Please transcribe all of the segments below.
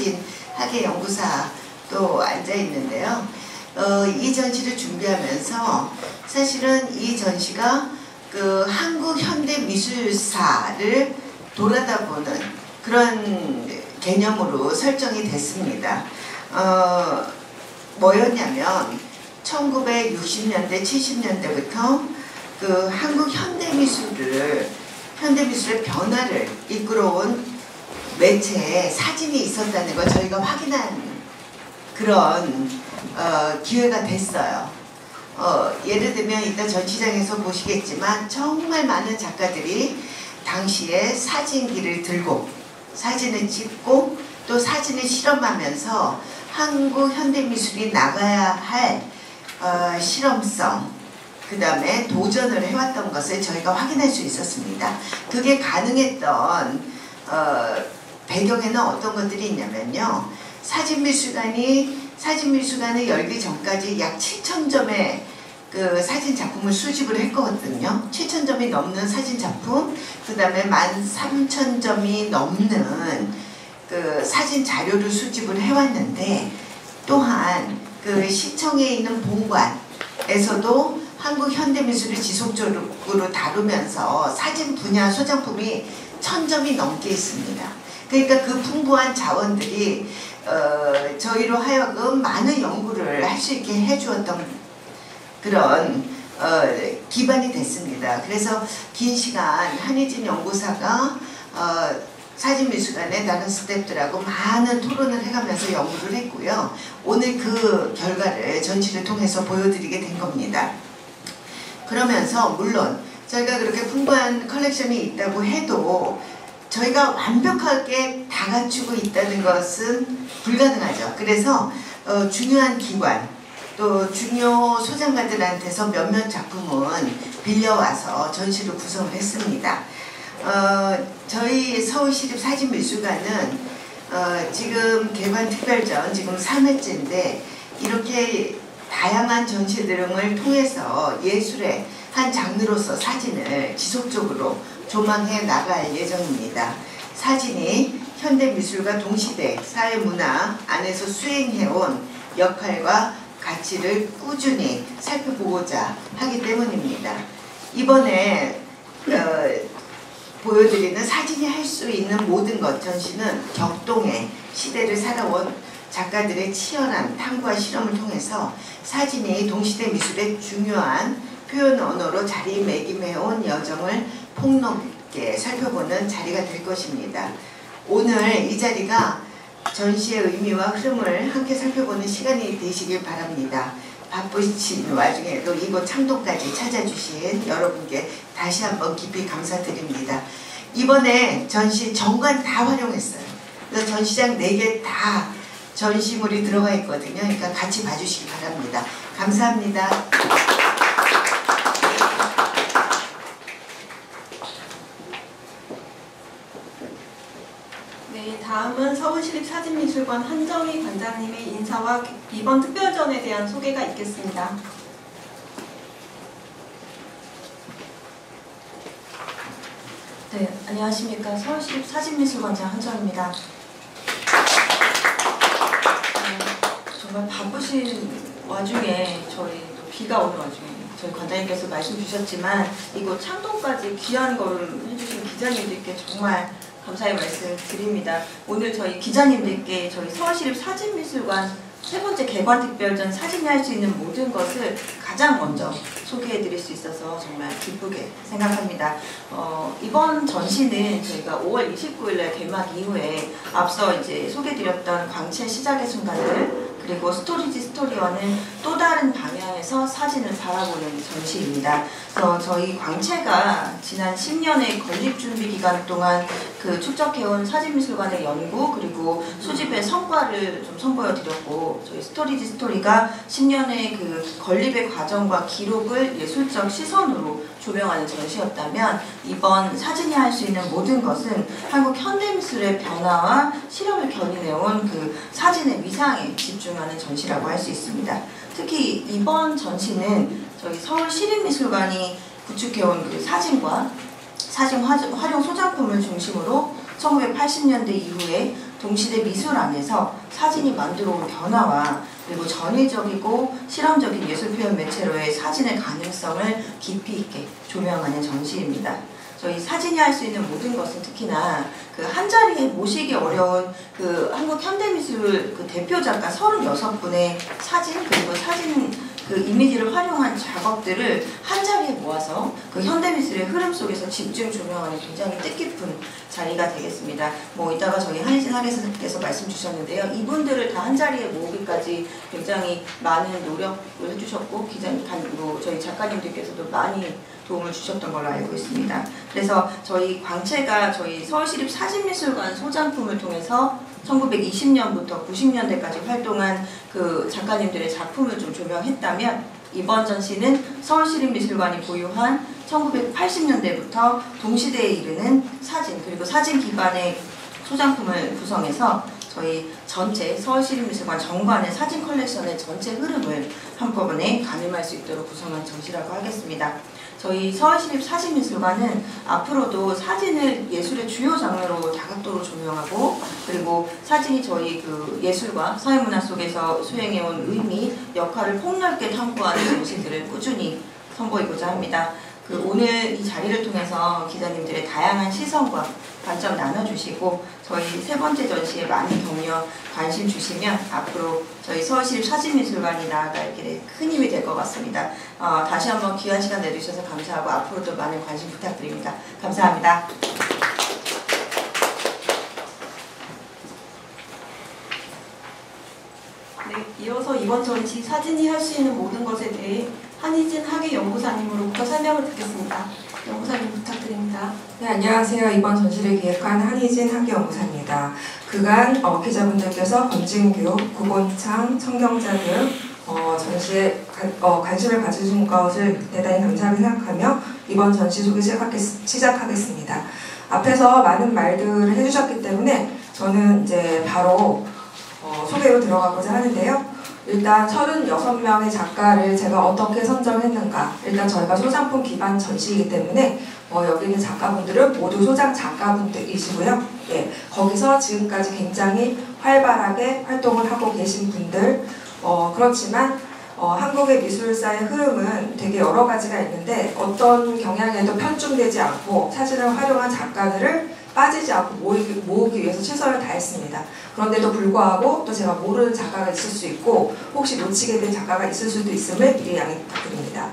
계신 학예 연구사도 앉아 있는데요. 이 전시를 준비하면서 사실은 이 전시가 그 한국 현대 미술사를 돌아다보는 그런 개념으로 설정이 됐습니다. 뭐였냐면 1960년대, 70년대부터 그 한국 현대미술의 변화를 이끌어온 매체에 사진이 있었다는 걸 저희가 확인한 그런 기회가 됐어요. 예를 들면 이따 전시장에서 보시겠지만 정말 많은 작가들이 당시에 사진기를 들고 사진을 찍고 또 사진을 실험하면서 한국 현대미술이 나가야 할 실험성, 그 다음에 도전을 해왔던 것을 저희가 확인할 수 있었습니다. 그게 가능했던 배경에는 어떤 것들이 있냐면요. 사진미술관을 열기 전까지 약 7,000점의 그 사진 작품을 수집을 했거든요. 7,000점이 넘는 사진 작품, 그 다음에 13,000점이 넘는 그 사진 자료를 수집을 해왔는데, 또한 그 시청에 있는 본관에서도 한국 현대미술을 지속적으로 다루면서 사진 분야 소장품이 1,000점이 넘게 있습니다. 그러니까 그 풍부한 자원들이 저희로 하여금 많은 연구를 할 수 있게 해주었던 그런 기반이 됐습니다. 그래서 긴 시간 한희진 연구사가 사진미술관의 다른 스태프들하고 많은 토론을 해가면서 연구를 했고요. 오늘 그 결과를 전시를 통해서 보여드리게 된 겁니다. 그러면서 물론 저희가 그렇게 풍부한 컬렉션이 있다고 해도 저희가 완벽하게 다 갖추고 있다는 것은 불가능하죠. 그래서 중요한 기관 또 중요 소장가들한테서 몇몇 작품은 빌려와서 전시를 구성을 했습니다. 저희 서울시립사진미술관은 지금 개관특별전 지금 3회째인데 이렇게 다양한 전시 등을 통해서 예술의 한 장르로서 사진을 지속적으로 조망해 나갈 예정입니다. 사진이 현대미술과 동시대 사회문화 안에서 수행해온 역할과 가치를 꾸준히 살펴보고자 하기 때문입니다. 이번에 보여드리는 사진이 할 수 있는 모든 것 전시는 격동의 시대를 살아온 작가들의 치열한 탐구와 실험을 통해서 사진이 동시대 미술의 중요한 표현 언어로 자리매김해온 여정을 폭넓게 살펴보는 자리가 될 것입니다. 오늘 이 자리가 전시의 의미와 흐름을 함께 살펴보는 시간이 되시길 바랍니다. 바쁘신 와중에도 이곳 창동까지 찾아주신 여러분께 다시 한번 깊이 감사드립니다. 이번에 전시 전관 다 활용했어요. 그래서 전시장 4개 다 전시물이 들어가 있거든요. 그러니까 같이 봐주시기 바랍니다. 감사합니다. 네, 다음은 서울시립사진미술관 한정희 관장님의 인사와 이번 특별전에 대한 소개가 있겠습니다. 네, 안녕하십니까. 서울시립사진미술관장 한정희입니다. 정말 바쁘신 와중에 저희 비가 오는 와중에 저희 관장님께서 말씀 주셨지만 이곳 창동까지 귀한 걸음 해주신 기자님들께 정말 감사의 말씀 드립니다. 오늘 저희 기자님들께 저희 서울시립사진미술관 3번째 개관특별전 사진이 할 수 있는 모든 것을 가장 먼저 소개해드릴 수 있어서 정말 기쁘게 생각합니다. 이번 전시는 저희가 5월 29일날 개막 이후에 앞서 이제 소개드렸던 광채 시작의 순간을 그리고 스토리지 스토리와는 또 다른 방향에서 사진을 바라보는 전시입니다. 그래서 저희 광채가 지난 10년의 건립준비 기간 동안 그 축적해온 사진미술관의 연구 그리고 수집의 성과를 좀 선보여드렸고 저희 스토리지 스토리가 10년의 그 건립의 과정과 기록을 예술적 시선으로 조명하는 전시였다면 이번 사진이 할 수 있는 모든 것은 한국 현대미술의 변화와 실험을 견인해온 그 사진의 위상에 집중하는 전시라고 할 수 있습니다. 특히 이번 전시는 저희 서울시립미술관이 구축해온 그 사진과 사진 활용 소장품을 중심으로 1980년대 이후에 동시대 미술 안에서 사진이 만들어 온 변화와 그리고 전위적이고 실험적인 예술 표현 매체로의 사진의 가능성을 깊이 있게 조명하는 전시입니다. 저희 사진이 할 수 있는 모든 것은 특히나 그 한자리에 모시기 어려운 그 한국 현대미술 그 대표 작가 36분의 사진 그리고 사진 그 이미지를 활용한 작업들을 한자리에 모아서 그 현대미술의 흐름 속에서 집중 조명하는 굉장히 뜻깊은 자리가 되겠습니다. 뭐 이따가 저희 한희진 학예사께서 말씀 주셨는데요. 이분들을 다 한자리에 모으기까지 굉장히 많은 노력을 해주셨고 기자님, 저희 작가님들께서도 많이 도움을 주셨던 걸로 알고 있습니다. 그래서 저희 광채가 저희 서울시립 사진미술관 소장품을 통해서 1920년부터 90년대까지 활동한 그 작가님들의 작품을 좀 조명했다면 이번 전시는 서울시립미술관이 보유한 1980년대부터 동시대에 이르는 사진 그리고 사진 기반의 소장품을 구성해서 저희 전체 서울시립미술관 정관의 사진 컬렉션의 전체 흐름을 한꺼번에 가늠할 수 있도록 구성한 전시라고 하겠습니다. 저희 서울시립 사진미술관은 앞으로도 사진을 예술의 주요 장르로 다각도로 조명하고 그리고 사진이 저희 그 예술과 사회문화 속에서 수행해온 의미, 역할을 폭넓게 탐구하는 전시들을 꾸준히 선보이고자 합니다. 그 오늘 이 자리를 통해서 기자님들의 다양한 시선과 관점 나눠주시고 저희 세 번째 전시에 많은 격려, 관심 주시면 앞으로 저희 서울시립 사진미술관이 나아갈 길에 큰 힘이 될 것 같습니다. 다시 한번 귀한 시간 내주셔서 감사하고 앞으로도 많은 관심 부탁드립니다. 감사합니다. 네, 이어서 이번 전시 사진이 할 수 있는 모든 것에 대해 한희진 학예연구사님으로부터 설명을 듣겠습니다. 연구사님 부탁드립니다. 네, 안녕하세요. 이번 전시를 기획한 한희진 학예연구사입니다. 그간 기자분들께서 검증교육, 구본창, 청경자들 전시에 관심을 가져주신 것을 대단히 감사하게 생각하며 이번 전시 소개 시작하겠습니다. 앞에서 많은 말들을 해주셨기 때문에 저는 이제 바로 소개로 들어가고자 하는데요. 일단 36명의 작가를 제가 어떻게 선정했는가. 일단 저희가 소장품 기반 전시이기 때문에 여기 있는 작가분들은 모두 소장 작가분들이시고요. 예, 거기서 지금까지 굉장히 활발하게 활동을 하고 계신 분들 그렇지만 한국의 미술사의 흐름은 되게 여러 가지가 있는데 어떤 경향에도 편중되지 않고 사진을 활용한 작가들을 빠지지 않고 모으기 위해서 최선을 다했습니다. 그런데도 불구하고 또 제가 모르는 작가가 있을 수 있고 혹시 놓치게 된 작가가 있을 수도 있음을 미리 양해 부탁드립니다.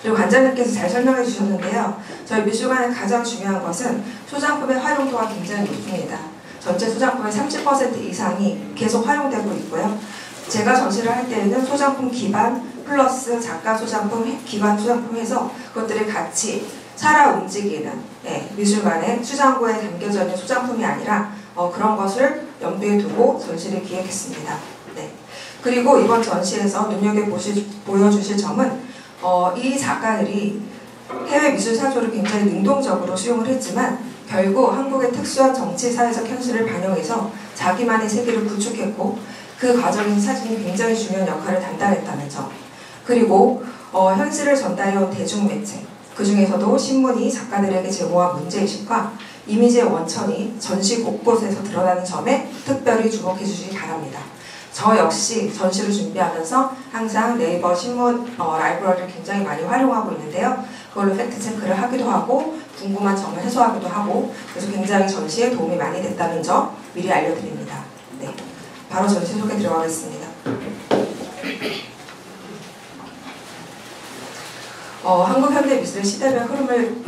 그리고 관장님께서 잘 설명해 주셨는데요. 저희 미술관의 가장 중요한 것은 소장품의 활용도가 굉장히 높습니다. 전체 소장품의 30% 이상이 계속 활용되고 있고요. 제가 전시를 할 때에는 소장품 기반 플러스 작가 소장품 기반 소장품 해서 그것들이 같이 살아 움직이는 미술관의 수장고에 담겨져 있는 소장품이 아니라 그런 것을 염두에 두고 전시를 기획했습니다. 네. 그리고 이번 전시에서 보여주실 점은 이 작가들이 해외 미술 사조를 굉장히 능동적으로 수용을 했지만 결국 한국의 특수한 정치 사회적 현실을 반영해서 자기만의 세계를 구축했고 그 과정인 사진이 굉장히 중요한 역할을 담당했다는 점. 그리고 현실을 전달해온 대중매체 그 중에서도 신문이 작가들에게 제공한 문제의식과 이미지의 원천이 전시 곳곳에서 드러나는 점에 특별히 주목해 주시기 바랍니다. 저 역시 전시를 준비하면서 항상 네이버 신문 라이브러리를 굉장히 많이 활용하고 있는데요. 그걸로 팩트체크를 하기도 하고 궁금한 점을 해소하기도 하고 그래서 굉장히 전시에 도움이 많이 됐다는 점 미리 알려드립니다. 네, 바로 전시 소개 들어가겠습니다. 한국 현대 미술의 시대별 흐름을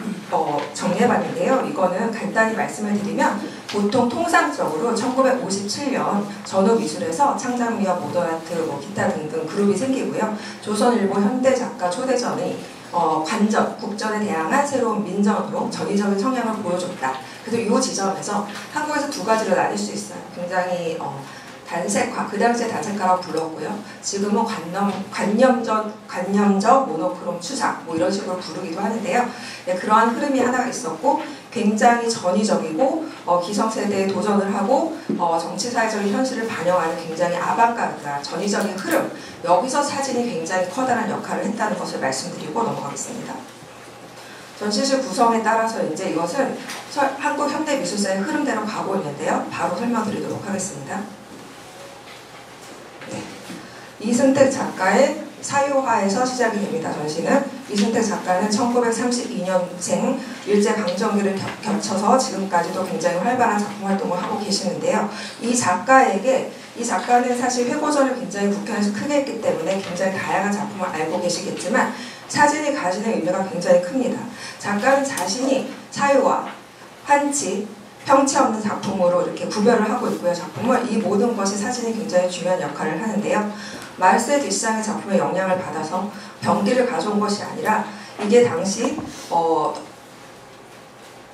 정리해봤는데요. 이거는 간단히 말씀을 드리면 보통 통상적으로 1957년 전후미술에서 창작미와 모던아트, 기타 등등 그룹이 생기고요. 조선일보 현대작가 초대전이 관전, 국전에 대항한 새로운 민전으로 전위적인 성향을 보여줬다. 그래서 이 지점에서 한국에서 두 가지로 나뉠 수 있어요. 굉장히 단색화, 그 당시에 단색화라고 불렀고요. 지금은 관념적 모노크롬 추상 이런 식으로 부르기도 하는데요. 네, 그러한 흐름이 하나가 있었고 굉장히 전위적이고 기성세대에 도전을 하고 정치사회적인 현실을 반영하는 굉장히 아방가르드한 전위적인 흐름, 여기서 사진이 굉장히 커다란 역할을 했다는 것을 말씀드리고 넘어가겠습니다. 전시실 구성에 따라서 이제 이것은 한국 현대미술사의 흐름대로 가고 있는데요. 바로 설명드리도록 하겠습니다. 네. 이승택 작가의 사유화에서 시작이 됩니다. 전시는 이승택 작가는 1932년생 일제강점기를 겹쳐서 지금까지도 굉장히 활발한 작품 활동을 하고 계시는데요. 이 작가는 사실 회고전을 굉장히 국회에서 크게 했기 때문에 굉장히 다양한 작품을 알고 계시겠지만 사진이 가지는 의미가 굉장히 큽니다. 작가는 자신이 사유화, 환치, 평치 없는 작품으로 이렇게 구별을 하고 있고요. 작품을 이 모든 것이 사진이 굉장히 중요한 역할을 하는데요. 마르세 듀샹의 작품에 영향을 받아서 병기를 가져온 것이 아니라 이게 당시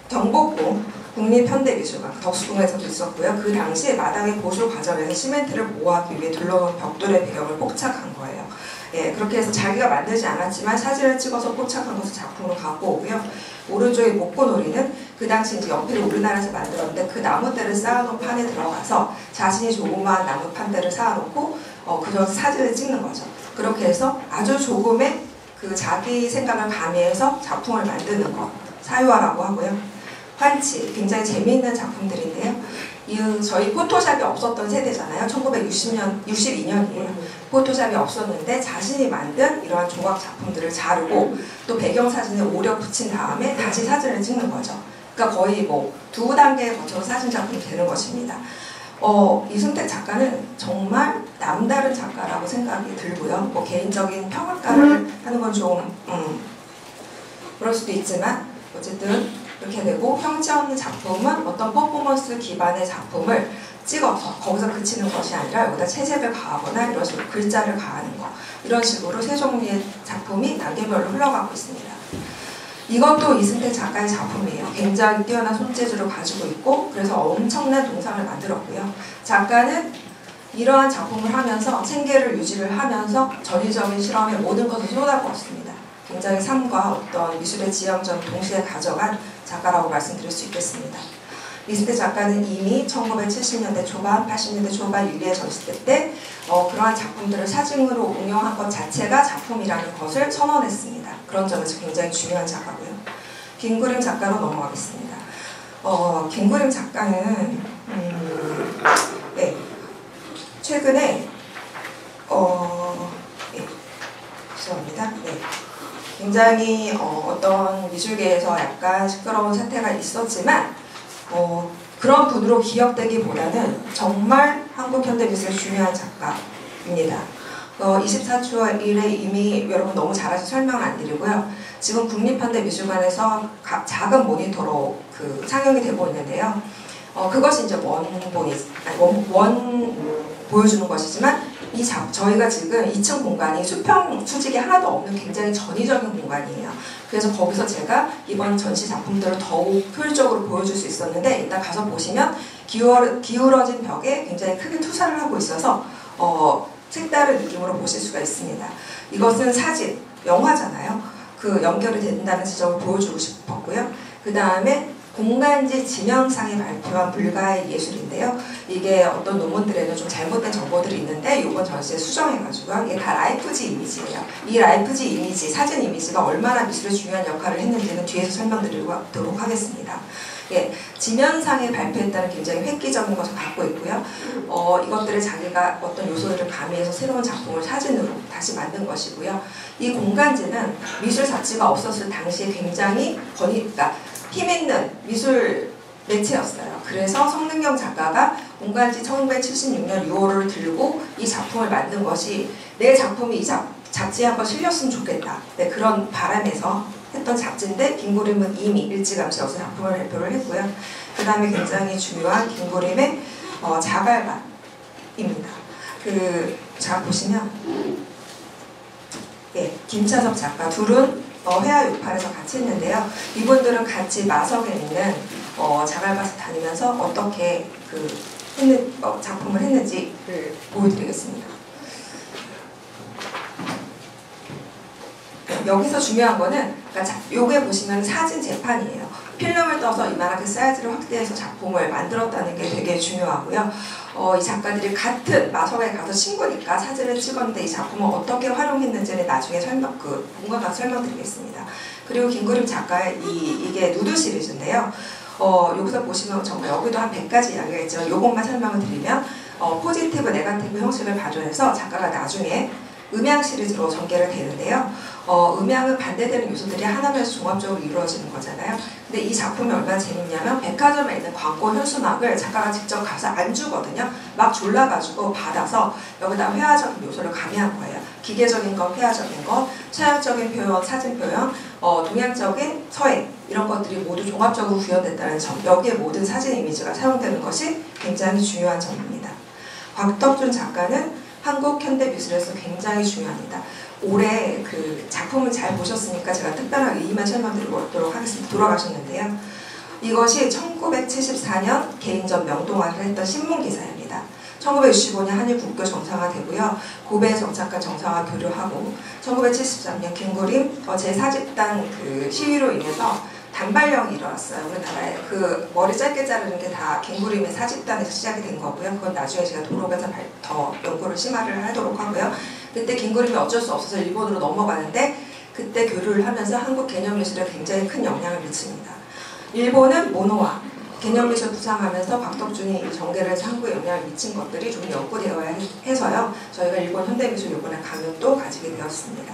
경복궁 국립현대미술관 덕수궁에서도 있었고요. 그 당시 마당의 보수 과정에서 시멘트를 보호하기 위해 둘러놓은 벽돌의 배경을 포착한 거예요. 예, 그렇게 해서 자기가 만들지 않았지만 사진을 찍어서 포착한 것을 작품으로 갖고 오고요. 오른쪽의 목고놀이는 그 당시 이제 연필을 우리나라에서 만들었는데 그 나무대를 쌓아놓은 판에 들어가서 자신이 조그마한 나무 판대를 쌓아놓고 그저 사진을 찍는 거죠. 그렇게 해서 아주 조금의 그 자기 생각을 가미해서 작품을 만드는 것, 사유화라고 하고요. 환치, 굉장히 재미있는 작품들인데요. 저희 포토샵이 없었던 세대잖아요. 1962년이에요. 포토샵이 없었는데 자신이 만든 이러한 조각 작품들을 자르고 또 배경사진에 오려 붙인 다음에 다시 사진을 찍는 거죠. 그러니까 거의 뭐 두 단계에 거쳐서 사진 작품이 되는 것입니다. 이승택 작가는 정말 남다른 작가라고 생각이 들고요. 뭐 개인적인 평가를 하는 건 좀 그럴 수도 있지만 어쨌든 이렇게 되고 평치 없는 작품은 어떤 퍼포먼스 기반의 작품을 찍어서 거기서 그치는 것이 아니라 여기다 채색을 가하거나 이런 식으로 글자를 가하는 것 이런 식으로 세 종류의 작품이 단계별로 흘러가고 있습니다. 이것도 이승택 작가의 작품이에요. 굉장히 뛰어난 손재주를 가지고 있고 그래서 엄청난 동상을 만들었고요. 작가는 이러한 작품을 하면서 생계를 유지를 하면서 전위적인 실험에 모든 것을 쏟아부었습니다. 굉장히 삶과 어떤 미술의 지향점을 동시에 가져간 작가라고 말씀드릴 수 있겠습니다. 이승택 작가는 이미 1970년대 초반, 80년대 초반 윤리의 전시회 때 그러한 작품들을 사진으로 응용한 것 자체가 작품이라는 것을 선언했습니다. 그런 점에서 굉장히 중요한 작가고요. 김구림 작가로 넘어가겠습니다. 김구림 작가는 네, 최근에 죄송합니다. 네. 굉장히 어떤 미술계에서 약간 시끄러운 사태가 있었지만 그런 분으로 기억되기보다는 정말 한국 현대미술의 중요한 작가입니다. 24초일에 이미 여러분 너무 잘 아셔서 설명을 안 드리고요. 지금 국립현대미술관에서 작은 모니터로 상영이 되고 있는데요. 그것이 이제 원 보여주는 것이지만 저희가 지금 2층 공간이 수평 수직이 하나도 없는 굉장히 전위적인 공간이에요. 그래서 거기서 제가 이번 전시 작품들을 더욱 효율적으로 보여줄 수 있었는데 이따 가서 보시면 기울어진 벽에 굉장히 크게 투사를 하고 있어서 색다른 느낌으로 보실 수가 있습니다. 이것은 사진, 영화잖아요. 그 연결이 된다는 지점을 보여주고 싶었고요. 그 다음에 공간지 지명상에 발표한 불가의 예술인데요. 이게 어떤 논문들에는 좀 잘못된 정보들이 있는데 이번 전시에 수정해가지고요. 이게 다 라이프지 이미지예요. 이 라이프지 이미지, 사진 이미지가 얼마나 미술에 중요한 역할을 했는지는 뒤에서 설명드리도록 하겠습니다. 예, 지면상에 발표했다는 굉장히 획기적인 것을 갖고 있고요. 이것들을 자기가 어떤 요소들을 가미해서 새로운 작품을 사진으로 다시 만든 것이고요. 이 공간지는 미술 자체가 없었을 당시에 굉장히 그러니까 힘있는 미술 매체였어요. 그래서 성능경 작가가 공간지 1976년 6월을 들고 이 작품을 만든 것이 내 작품이 이 잡지에 한번 실렸으면 좋겠다. 네, 그런 바람에서 했던 잡지인데 김구림은 이미 일찌감치 여기서 작품을 발표를 했고요. 그 다음에 굉장히 중요한 김구림의 자갈밭입니다. 자 보시면 예, 김차섭 작가 둘은 회화 68에서 같이 했는데요. 이분들은 같이 마석에 있는 자갈밭을 다니면서 어떻게 작품을 했는지를 보여드리겠습니다. 여기서 중요한 거는 요게 보시면 사진 재판이에요. 필름을 떠서 이만하게 사이즈를 확대해서 작품을 만들었다는 게 되게 중요하고요. 이 작가들이 같은 마석에 가서 친구니까 사진을 찍었는데 이 작품을 어떻게 활용했는지는 나중에 본과 가서 설명드리겠습니다. 그리고 김구림 작가의 이게 누드 시리즈인데요. 여기서 보시면 정말 여기도 한 100가지 이야기가 있죠. 요것만 설명을 드리면 포지티브, 네거티브 형식을 발전해서 작가가 나중에 음향 시리즈로 전개를 되는데요. 음향은 반대되는 요소들이 하나면서 종합적으로 이루어지는 거잖아요. 근데 이 작품이 얼마나 재밌냐면 백화점에 있는 광고 현수막을 작가가 직접 가서 안 주거든요. 막 졸라가지고 받아서 여기다 회화적인 요소를 가미한 거예요. 기계적인 것, 회화적인 것, 서양적인 표현, 사진 표현, 동양적인 서예 이런 것들이 모두 종합적으로 구현됐다는 점, 여기에 모든 사진 이미지가 사용되는 것이 굉장히 중요한 점입니다. 곽덕준 작가는 한국 현대미술에서 굉장히 중요합니다. 올해 그 작품을 잘 보셨으니까 제가 특별하게 이만 설명드리도록 하겠습니다. 돌아가셨는데요. 이것이 1974년 개인전 명동화를 했던 신문기사입니다. 1965년 한일 국교 정상화되고요. 고베 정착과 정상화 교류하고 1973년 김구림 제4집단 그 시위로 인해서 단발령이 일어났어요. 우리나라에 그 머리 짧게 자르는 게 다 김구림의 사집단에서 시작이 된 거고요. 그건 나중에 제가 도록에서 더 연구를 심화를 하도록 하고요. 그때 김구림이 어쩔 수 없어서 일본으로 넘어가는데 그때 교류를 하면서 한국 개념미술에 굉장히 큰 영향을 미칩니다. 일본은 모노화, 개념미술 부상하면서 곽덕준이 전개를 해서 한국에 영향을 미친 것들이 좀 연구되어야 해서요. 저희가 일본 현대미술 요번에 강연도 가지게 되었습니다.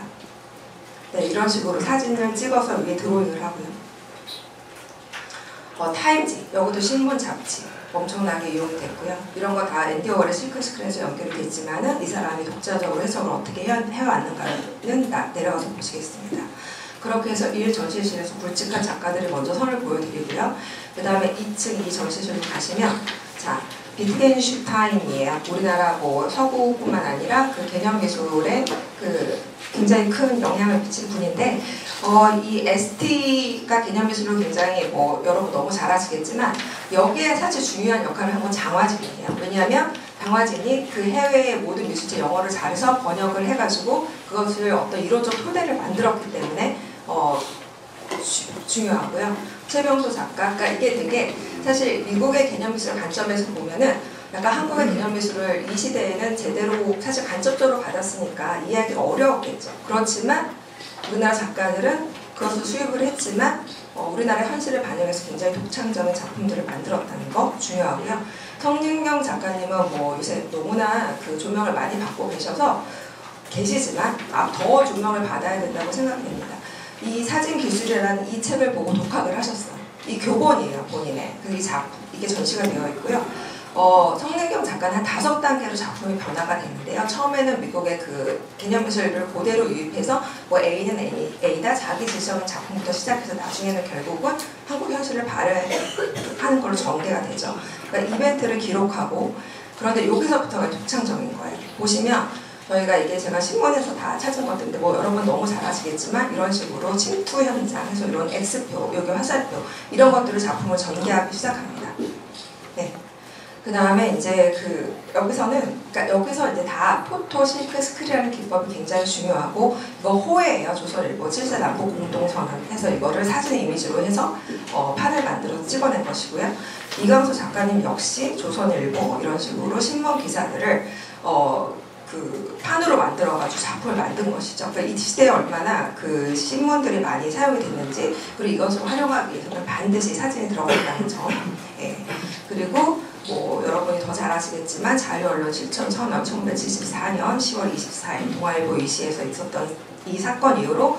네, 이런 식으로 사진을 찍어서 위에 드로잉을 하고요. 타임지, 여기도 신문 잡지 엄청나게 이용이 됐고요. 이런 거 다 앤디 워홀의 실크 스크린에서 연결이 됐지만은 이 사람이 독자적으로 해석을 어떻게 해왔는가는 내려가서 보시겠습니다. 그렇게 해서 1 전시실에서 굵직한 작가들이 먼저 선을 보여드리고요. 그 다음에 2층 이 전시실로 가시면 자 비트겐슈타인이에요. 우리나라 뭐 서구뿐만 아니라 그 개념미술에 그 굉장히 큰 영향을 미친 분인데 이 ST가 개념미술로 굉장히 뭐 여러분 너무 잘 아시겠지만 여기에 사실 중요한 역할을 한 건 장화진이에요. 왜냐하면 장화진이 그 해외의 모든 미술체 영어를 잘해서 번역을 해가지고 그것을 어떤 이론적 토대를 만들었기 때문에 중요하고요. 최병도 작가, 그러니까 이게 되게 사실 미국의 개념미술 관점에서 보면은 약간 한국의 개념미술을 이 시대에는 제대로 사실 간접적으로 받았으니까 이해하기가 어려웠겠죠. 그렇지만 우리나라 작가들은 그것을 수입을 했지만 우리나라의 현실을 반영해서 굉장히 독창적인 작품들을 만들었다는 거 중요하고요. 성진경 작가님은 뭐 요새 너무나 그 조명을 많이 받고 계시지만 더 조명을 받아야 된다고 생각됩니다. 이 사진 기술이라는 이 책을 보고 독학을 하셨어요. 이 교본이에요, 본인의. 이게 전시가 되어 있고요. 성진경 작가는 한 5단계로 작품이 변화가 됐는데요. 처음에는 미국의 그 개념미술을 그대로 유입해서 뭐 A는 A다, 자기 지적인 작품부터 시작해서 나중에는 결국은 한국 현실을 발휘하는 걸로 전개가 되죠. 그러니까 이벤트를 기록하고 그런데 여기서부터가 독창적인 거예요. 보시면 저희가 이게 제가 신문에서 다 찾은 것들인데 뭐 여러분 너무 잘 아시겠지만 이런 식으로 침투 현장에서 이런 X표, 여기 화살표 이런 것들을 작품을 전개하기 시작합니다. 네. 그 다음에 이제 그러니까 여기서 이제 다 포토 실크 스크린이라는 기법이 굉장히 중요하고 이거 호예요. 조선일보 7세 남북 공동선언 해서 이거를 사진 이미지로 해서 판을 만들어서 찍어낸 것이고요. 이강수 작가님 역시 조선일보 이런 식으로 신문 기사들을 그 판으로 만들어가지고 작품을 만든 것이죠. 그러니까 이 시대에 얼마나 그 신문들이 많이 사용이 됐는지 그리고 이것을 활용하기 위해서는 반드시 사진이 들어간다는 점. 예. 그리고 뭐 여러분이 더 잘 아시겠지만 자유언론 실천 선언 1974년 10월 24일 동아일보 이시에서 있었던 이 사건 이후로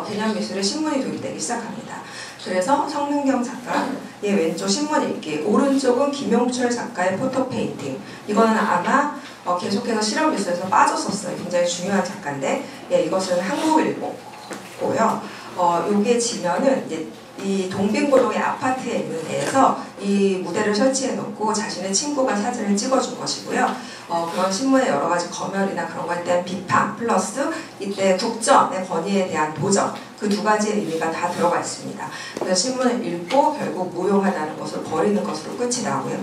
개념미술에 신문이 도입되기 시작합니다. 그래서 성능경 작가의 왼쪽 신문 읽기, 오른쪽은 김용철 작가의 포토 페인팅. 이거는 아마 계속해서 실험미술에서 빠졌었어요. 굉장히 중요한 작가인데 이것은 한국일보고요. 여기에 지면은 이제 이 동빙고동의 아파트에 있는 데에서 이 무대를 설치해 놓고 자신의 친구가 사진을 찍어준 것이고요. 그런 신문의 여러 가지 검열이나 그런 것에 대한 비판 플러스 이때 국정의 권위에 대한 도전 그 두 가지의 의미가 다 들어가 있습니다. 그래서 신문을 읽고 결국 무용하다는 것을 버리는 것으로 끝이 나고요.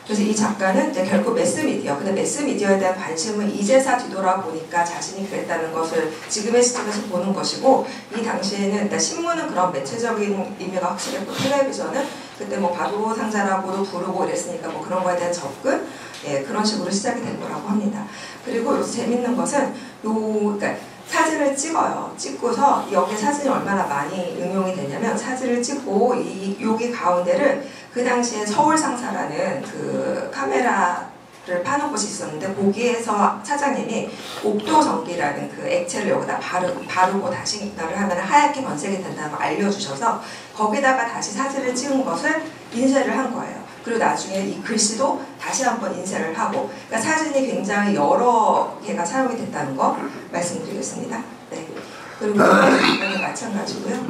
그래서 이 작가는 이제 결국 매스미디어 매스미디어. 근데 매스미디어에 대한 관심은 이제서 뒤돌아보니까 자신이 그랬다는 것을 지금의 시점에서 보는 것이고, 이 당시에는 일단 신문은 그런 매체적인 의미가 확실했고, 텔레비전은 그때 뭐 바보 상자라고도 부르고 이랬으니까 뭐 그런 거에 대한 접근, 예, 그런 식으로 시작이 된 거라고 합니다. 그리고 여기서 재밌는 것은 그러니까 사진을 찍어요. 찍고서 여기 사진이 얼마나 많이 응용이 되냐면, 사진을 찍고 여기 가운데를 그 당시에 서울상사라는 그 카메라를 파는 곳이 있었는데, 거기에서 사장님이 옥도전기라는 그 액체를 여기다 바르고 다시 이거를 하면 하얗게 변색이 된다고 알려주셔서 거기다가 다시 사진을 찍은 것을 인쇄를 한 거예요. 그리고 나중에 이 글씨도 다시 한번 인쇄를 하고, 그러니까 사진이 굉장히 여러 개가 사용이 됐다는 거 말씀드리겠습니다. 네. 그리고 이거는 마찬가지고요.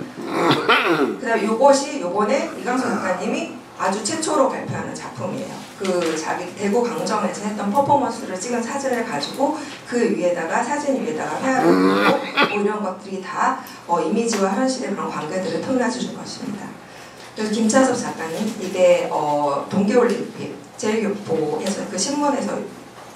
그다음 요것이 요번에 이강수 작가님이 아주 최초로 발표하는 작품이에요. 그 자기 대구 강정에서 했던 퍼포먼스를 찍은 사진을 가지고 그 위에다가 사진 위에다가 회화를 넣고 뭐 이런 것들이 다 이미지와 현실의 그런 관계들을 통일해 준 것입니다. 그래서 김찬섭 작가님, 이게 동계올림픽 제일교포에서 그 신문에서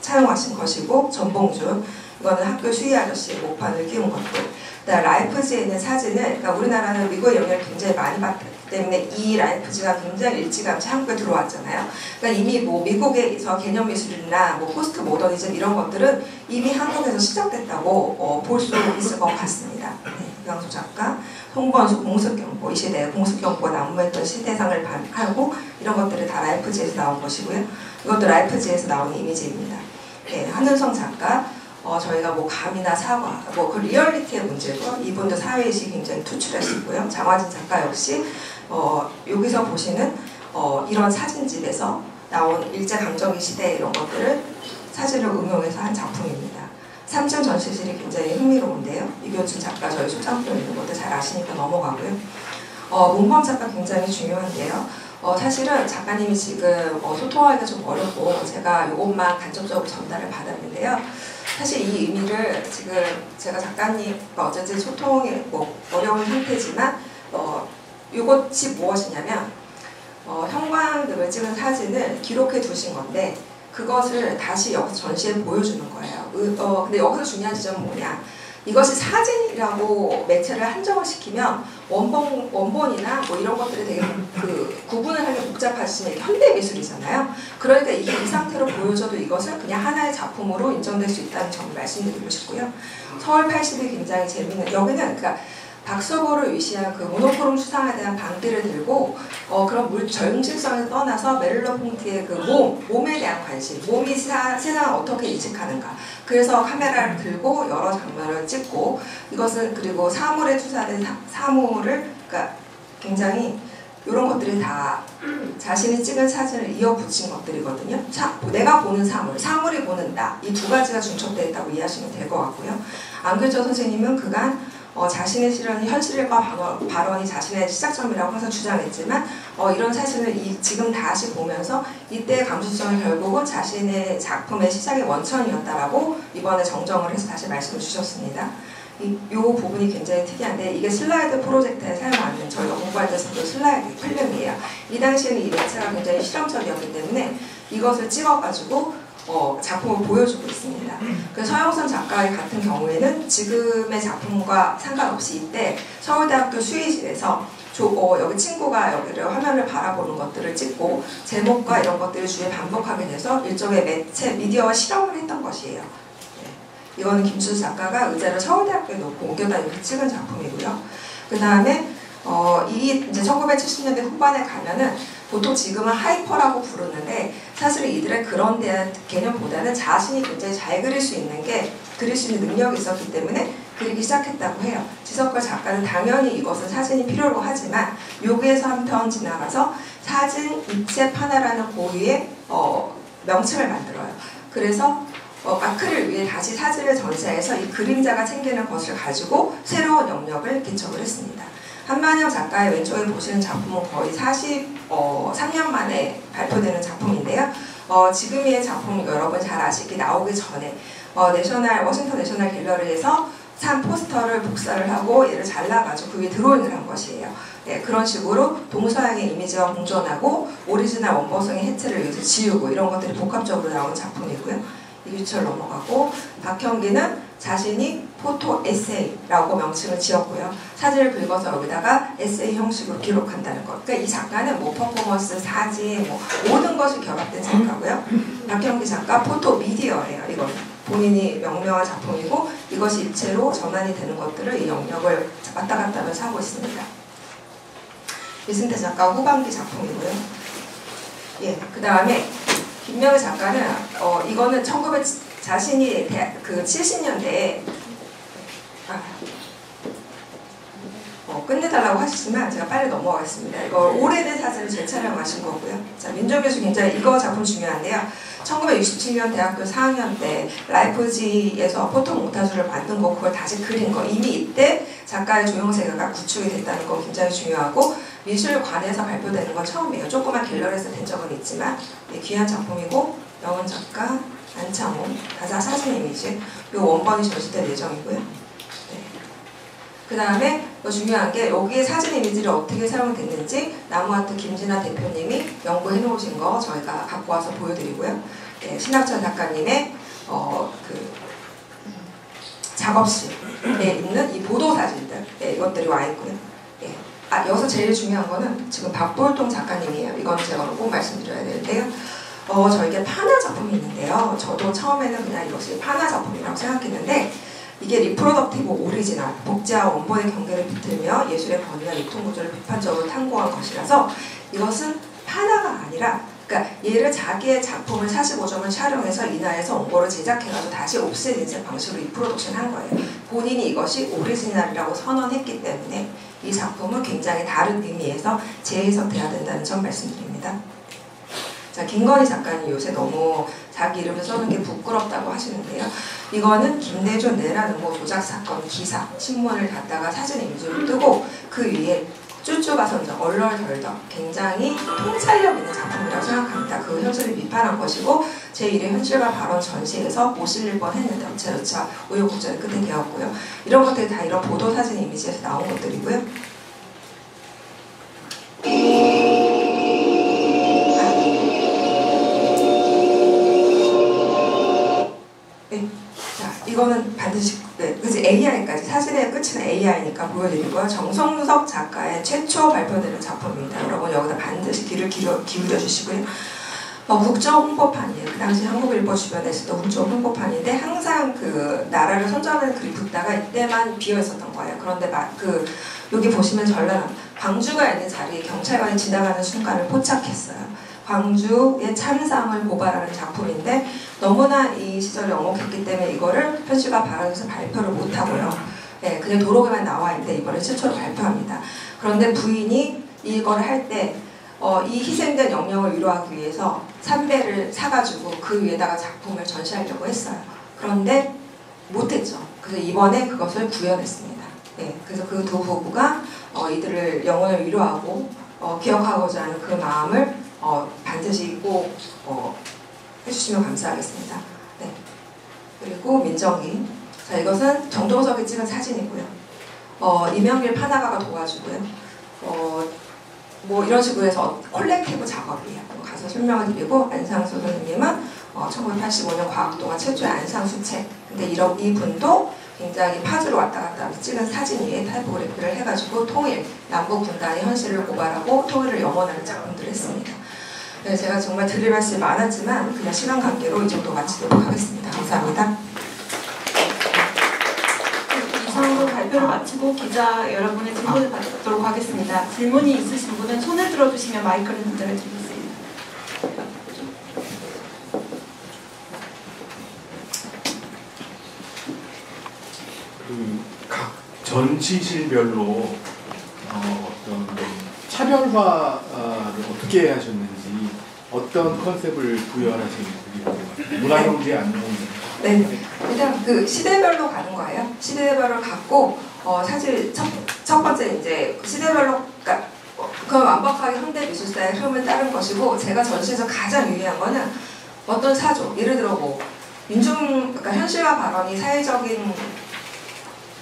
사용하신 것이고, 전봉준, 이거는 학교 수희 아저씨의 목판을 끼운 것들. 그다음 라이프지에 있는 사진을, 그러니까 우리나라는 미국의 영향을 굉장히 많이 받기 때문에 이 라이프지가 굉장히 일찌감치 한국에 들어왔잖아요. 그러니까 이미 뭐 미국에서 개념 미술이나 뭐 포스트 모더니즘 이런 것들은 이미 한국에서 시작됐다고 볼 수 있을 것 같습니다. 네, 이강수 작가. 송건수 공습경보, 이 시대에 공습경보가 난무했던 시대상을 하고, 이런 것들이 다 라이프지에서 나온 것이고요. 이것도 라이프지에서 나온 이미지입니다. 네, 한은성 작가, 저희가 뭐 감이나 사과, 뭐 그 리얼리티의 문제고, 이분도 사회의식이 굉장히 투출했었고요. 장화진 작가 역시 여기서 보시는 이런 사진집에서 나온 일제강점기 시대 이런 것들을 사진을 응용해서 한 작품입니다. 3층 전시실이 굉장히 흥미로운데요. 이교춘 작가 저희 소장표 있는 것도 잘 아시니까 넘어가고요. 문법 작가 굉장히 중요한데요. 사실은 작가님이 지금 소통하기가 좀 어렵고 제가 이것만 간접적으로 전달을 받았는데요. 사실 이 의미를 지금 제가 작가님과 어쨌든 소통이 뭐 어려운 상태지만 이것이 무엇이냐면 형광등을 찍은 사진을 기록해 두신 건데, 그것을 다시 여기서 전시에 보여주는 거예요. 근데 여기서 중요한 지점은 뭐냐? 이것이 사진이라고 매체를 한정을 시키면 원본이나 뭐 이런 것들이 되게 구분을 하기 복잡하시면 현대 미술이잖아요. 그러니까 이게 이 상태로 보여줘도 이것은 그냥 하나의 작품으로 인정될 수 있다는 점을 말씀드리고 싶고요. 서울 80이 굉장히 재밌는, 여기는 그러니까 박서보를 위시한 그 모노크롬 수상에 대한 방귀를 들고 그런 정신성에서 떠나서 메를로퐁티의 그 몸에 대한 관심, 몸이 세상을 어떻게 인식하는가. 그래서 카메라를 들고 여러 장면을 찍고, 이것은 그리고 사물에 투사된 사물을, 그러니까 굉장히 이런 것들이 다 자신이 찍은 사진을 이어붙인 것들이거든요. 내가 보는 사물이 보는 나, 이 두 가지가 중첩되어 있다고 이해하시면 될 것 같고요. 안규조 선생님은 그간 자신의 실현이 현실과 발언이 자신의 시작점이라고 항상 주장했지만 이런 사실을 지금 다시 보면서 이때의 감수성이 결국은 자신의 작품의 시작의 원천이었다라고 이번에 정정을 해서 다시 말씀을 주셨습니다. 이 부분이 굉장히 특이한데, 이게 슬라이드 프로젝트에 사용하는 저희가 공부할 때 썼던 슬라이드 필름이에요. 이 당시에는 이 매체가 굉장히 실험적이었기 때문에 이것을 찍어가지고 작품을 보여주고 있습니다. 그래서 서영선 작가의 같은 경우에는 지금의 작품과 상관없이 이때 서울대학교 수의실에서 여기 친구가 여기를 화면을 바라보는 것들을 찍고 제목과 이런 것들을 주위에 반복하게 돼서 일종의 매체 미디어와 실험을 했던 것이에요. 네. 이거는 김수수 작가가 의자를 서울대학교에 놓고 옮겨다 이렇게 찍은 작품이고요. 그 다음에 이제 1970년대 후반에 가면은 보통 지금은 하이퍼라고 부르는데, 사실 이들의 그런 대한 개념보다는 자신이 굉장히 잘 그릴 수 있는 능력이 있었기 때문에 그리기 시작했다고 해요. 지석걸 작가는 당연히 이것은 사진이 필요로 하지만 여기에서 한편 지나가서 사진 입체 판화라는 고유의 명칭을 만들어요. 그래서 아크릴 위에 다시 사진을 전시해서 이 그림자가 생기는 것을 가지고 새로운 영역을 개척을 했습니다. 한만영 작가의 왼쪽에 보시는 작품은 거의 43년 만에 발표되는 작품인데요. 지금의 작품 여러분 잘 아시기 나오기 전에 워싱턴 내셔널 갤러리에서 산 포스터를 복사를 하고 얘를 잘라가지고 그 위에 드로잉을 한 것이에요. 네, 그런 식으로 동서양의 이미지와 공존하고 오리지널 원버성의 해체를 여기서 지우고 이런 것들이 복합적으로 나온 작품이고요. 이규철 넘어가고 박형기는 자신이 포토 에세이라고 명칭을 지었고요. 사진을 긁어서 여기다가 에세이 형식으로 기록한다는 것. 그러니까 이 작가는 뭐 퍼포먼스, 사진, 뭐 모든 것이 결합된 작가고요. 박형기 작가 포토 미디어예요. 이건 본인이 명명한 작품이고 이것이 일체로 전환이 되는 것들을 이 영역을 왔다 갔다 하면서 하고 있습니다. 이승태 작가 후반기 작품이고요. 예, 그 다음에 김명희 작가는 이거는 1900 자신이 그 70년대에 끝내달라고 하시지만 제가 빨리 넘어가겠습니다. 이거 오래된 사진을 재촬영하신 거고요. 자, 민족교수 굉장히 이거 작품 중요한데요. 1967년 대학교 4학년 때 라이프지에서 포토몽타주를 만든 거 그걸 다시 그린 거 이미 이때 작가의 조형세계가 구축이 됐다는 거 굉장히 중요하고 미술관에서 발표되는 건 처음이에요. 조그만 갤러리에서 된 적은 있지만 귀한 작품이고 영원 작가 안창호 가사 사진 이미지 요 원본이 전시될 예정이고요. 네. 그 다음에 더 중요한 게 여기에 사진 이미지를 어떻게 사용됐는지 나무아트 김진아 대표님이 연구해 놓으신 거 저희가 갖고 와서 보여드리고요. 네, 신학철 작가님의 그 작업실에 있는 이 보도 사진들 네, 이것들이 와 있고요. 네. 여기서 제일 중요한 거는 지금 박보통 작가님이에요. 이건 제가 꼭 말씀드려야 되는데요. 저에게 파나 작품이 있는데요. 저도 처음에는 그냥 이것이 파나 작품이라고 생각했는데 이게 리프로덕티브 오리지널, 복제와 원본의 경계를 비틀며 예술의 권위와 유통 구조를 비판적으로 탐구한 것이라서 이것은 파나가 아니라 그러니까 얘를 자기의 작품을 45점을 촬영해서 인화해서 원고를 제작해가지고 다시 옵셋 방식으로 리프로덕션 한 거예요. 본인이 이것이 오리지널이라고 선언했기 때문에 이 작품은 굉장히 다른 의미에서 재해석돼야 된다는 점 말씀드립니다. 자, 김건희 작가님 요새 너무 자기 이름을 써는 게 부끄럽다고 하시는데요. 이거는 김대중 내란음모 조작 사건 기사 신문을 갖다가 사진 이미지로 뜨고 그 위에 쭈쭈가 선정 얼얼덜덜 굉장히 통찰력 있는 작품이라고 생각합니다. 그 현실을 비판한 것이고 제1회 현실과 발언 전시에서 못 실릴 뻔했는데 어찌어찌 우여곡절 끝에 되었고요. 이런 것들이 다 이런 보도 사진 이미지에서 나온 것들이고요. 이거는 반드시 그래서 AI까지 사진의 끝은 AI니까 보여드리고요. 정성석 작가의 최초 발표되는 작품입니다. 여러분 여기다 반드시 귀를 기울여 주시고요. 국정 홍보판이에요. 그 당시 한국일보 주변에 있었던 국정 홍보판인데 항상 그 나라를 선전하는 글이 붙다가 이때만 비어 있었던 거예요. 그런데 여기 보시면 전라남 광주가 있는 자리에 경찰관이 지나가는 순간을 포착했어요. 광주의 참상을 고발하는 작품인데 너무나 이 시절에 엄혹했기 때문에 이거를 현실과 발언에서 발표를 못하고요. 네, 그냥 도로에만 나와 있는데 이번에 최초로 발표합니다. 그런데 부인이 이걸 할 때 이 희생된 영령을 위로하기 위해서 삼배를 사가지고 그 위에다가 작품을 전시하려고 했어요. 그런데 못했죠. 그래서 이번에 그것을 구현했습니다. 네, 그래서 그 두 부부가 이들을 영혼을 위로하고 기억하고자 하는 그 마음을 반드시 꼭 해주시면 감사하겠습니다. 네. 그리고 민정희. 자, 이것은 정동석이 찍은 사진이고요. 이명길 파나가가 도와주고요. 뭐 이런 식으로 해서 콜렉티브 작업이에요. 가서 설명을 드리고 안상수 선생님은 1985년 과학동화 최초의 안상수 책. 근데 이분도 굉장히 파주로 왔다 갔다 하면서 찍은 사진 위에 타이포그래피를 해가지고 통일, 남북 분단의 현실을 고발하고 통일을 염원하는 작품들을 했습니다. 네, 제가 정말 드릴 말씀이 많았지만 그냥 시간 관계로 이 정도 마치도록 하겠습니다. 감사합니다. 이상으로 발표를 마치고 기자 여러분의 질문을 받도록 하겠습니다. 질문이 있으신 분은 손을 들어주시면 마이크를 전달해 드리겠습니다. 각 전시실별로 어떤 차별화를 어떻게 하셨는지 어떤 컨셉을 구현하시는지 문화경제 안녕인지. 네, 일단 그 시대별로 가는 거예요. 시대별로 갖고 사실 첫 번째 이제 시대별로 그건 완벽하게 현대 미술사의 흐름을 따른 것이고 제가 전시에서 가장 유의한 거는 어떤 사조 예를 들어 뭐 그러니까 현실과 발언이 사회적인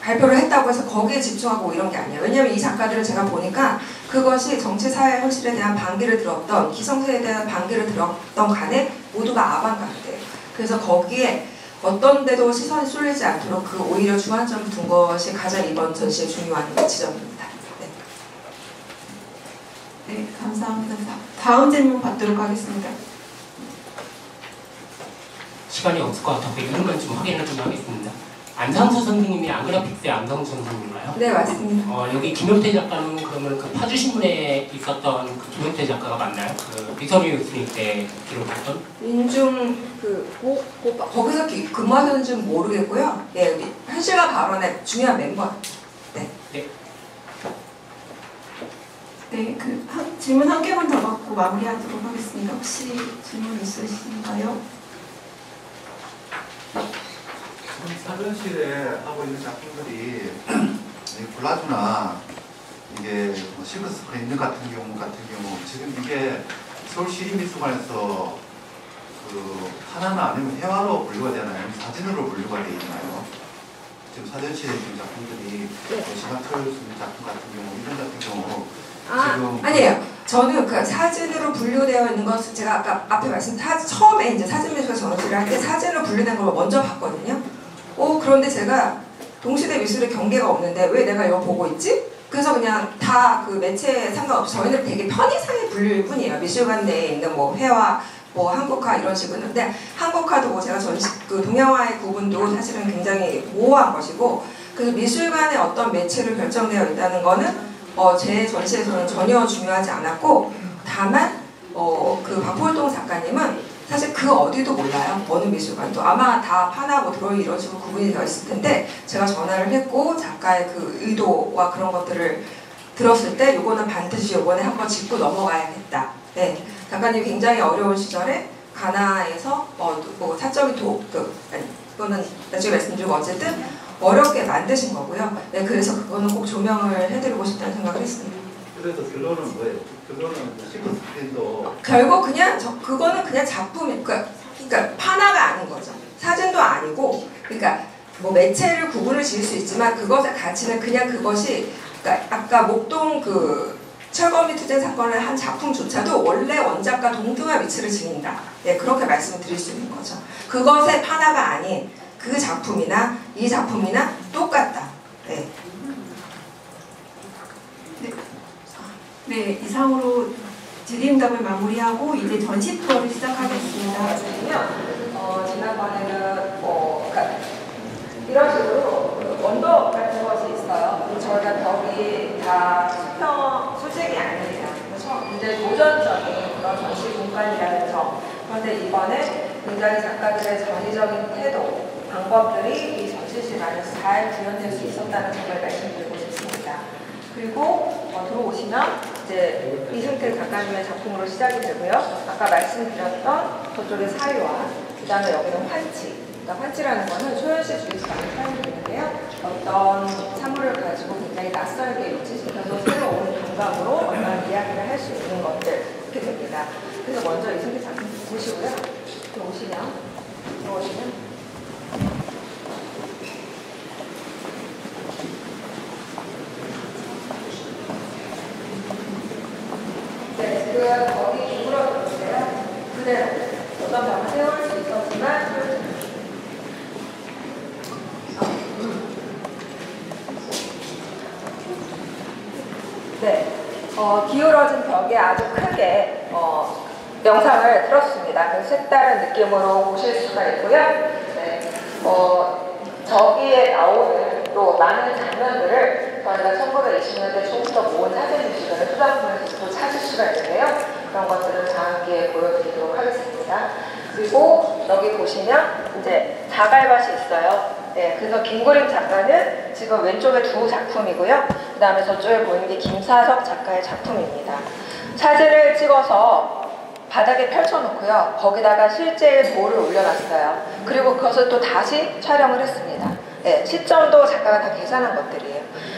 발표를 했다고 해서 거기에 집중하고 이런 게 아니에요. 왜냐하면 이 작가들을 제가 보니까 그것이 정치사회 현실에 대한 반기를 들었던, 기성세에 대한 반기를 들었던 간에 모두가 아방가르드예요. 그래서 거기에 어떤 데도 시선이 쏠리지 않도록 그 오히려 주안점을 둔 것이 가장 이번 전시의 중요한 지점입니다. 네. 네, 감사합니다. 다음 질문 받도록 하겠습니다. 시간이 없을 것 같아서 이름만 좀 확인을 좀 하겠습니다. 안상수 선생님이 안그래픽스의 안상수 선생님인가요? 네, 맞습니다. 여기 김용태 작가는 그러면 그 파주신문에 있었던 그 김용태 작가가 맞나요? 그 미서리 교수님 때 기록했던? 민중 거기서 근무하셨는지는 모르겠고요. 예, 현실과 발언의 중요한 멤버. 네. 네. 네, 질문 한 개만 더 받고 마무리하도록 하겠습니다. 혹시 질문 있으신가요? 사전실에 하고 있는 작품들이 콜라주나 이게 뭐 실버 스크린 같은 경우 지금 이게 서울시립미술관에서 그 하나나 아니면 회화로 분류가 되나요? 사진으로 분류가 되어 있나요? 지금 사전실에 있는 작품들이 시간철 작품 같은 경우 이런 같은 경우 지금 아니에요. 저는 그 사진으로 분류되어 있는 것을 제가 아까 앞에 처음에 이제 사진미술관 전시를 할 때 사진으로 분류된 걸 먼저 봤거든요. 그런데 제가 동시대 미술의 경계가 없는데 왜 내가 이거 보고 있지? 그래서 그냥 다 그 매체에 상관없이 저희는 되게 편의상의 분류일 뿐이에요. 미술관 내에 있는 뭐 회화, 뭐 한국화 이런 식으로. 근데 한국화도 뭐 제가 그 동양화의 구분도 사실은 굉장히 모호한 것이고, 그래서 미술관의 어떤 매체로 결정되어 있다는 거는 제 전시에서는 전혀 중요하지 않았고, 다만 그 박보일동 작가님은 사실 그 어디도 몰라요. 어느 미술관도 아마 다 판하고 드로잉 이런 식으로 구분이 되어 있을 텐데, 제가 전화를 했고 작가의 그 의도와 그런 것들을 들었을 때 이거는 반드시 이번에 한번 짚고 넘어가야겠다. 네, 작가님이 굉장히 어려운 시절에 가나에서 뭐 사적인 그거는 나중에 말씀드리고 어쨌든 어렵게 만드신 거고요. 네, 그래서 그거는 꼭 조명을 해드리고 싶다는 생각을 했습니다. 그래서 결론은 뭐예요? 결론은 실버 스크린도 결국 그냥 그거는 그냥 작품, 그러니까 판화가 아닌 거죠. 사진도 아니고, 그러니까 뭐 매체를 구분을 지을 수 있지만 그것의 가치는 그냥 그것이, 그러니까 아까 목동 그 철거미 투쟁 사건을 한 작품조차도 원래 원작과 동등한 위치를 지닌다. 네, 그렇게 말씀을 드릴 수 있는 거죠. 그것의 판화가 아닌 그 작품이나 이 작품이나 똑같다. 네. 네, 이상으로 질의응답을 마무리하고 이제 전시 투어를 시작하겠습니다. 지난번에는 그러니까 이런 식으로 언덕 같은 것이 있어요. 저희가 벽이 다 수직이 아니에요. 그래서 굉장히 도전적인 그런 전시 공간이라는 점. 그런데 이번에 굉장히 작가들의 전위적인 태도, 방법들이 이 전시실 안에서 잘 구현될 수 있었다는 점을 말씀드리고 싶습니다. 그리고 들어오시면 이제 이승택 작가님의 작품으로 시작이 되고요. 아까 말씀드렸던 저쪽에 사유화, 그 다음에 여기는 환치. 그러니까 환치라는 거는 초현실 주의식 많이 사용되는데요. 어떤 사물을 가지고 굉장히 낯설게 일치시켜서 새로운 감각으로 어떤 이야기를 할 수 있는 것들, 이렇게 됩니다. 그래서 먼저 이승택 작품 보시고요. 들어오시면 네, 지금 거기 기울어졌는데요. 그대로 어떤 점을 세울 수 있었지만 네, 기울어진 벽에 아주 크게 영상을 틀었습니다. 그래서 색다른 느낌으로 보실 수가 있고요. 네, 저기에 나오는 또 많은 장면들을 저희가 1920년대 초부터 모은 사진미술관을 수작품에서 또 찾을 수가 있는데요. 그런 것들을 다음 기회에 보여드리도록 하겠습니다. 그리고 여기 보시면 이제 자갈밭이 있어요. 네, 그래서 김구림 작가는 지금 왼쪽에 두 작품이고요. 그 다음에 저쪽에 보이는 게 김사석 작가의 작품입니다. 사진을 찍어서 바닥에 펼쳐놓고요. 거기다가 실제의 돌을 올려놨어요. 그리고 그것을 또 다시 촬영을 했습니다. 네, 시점도 작가가 다 계산한 것들이에요.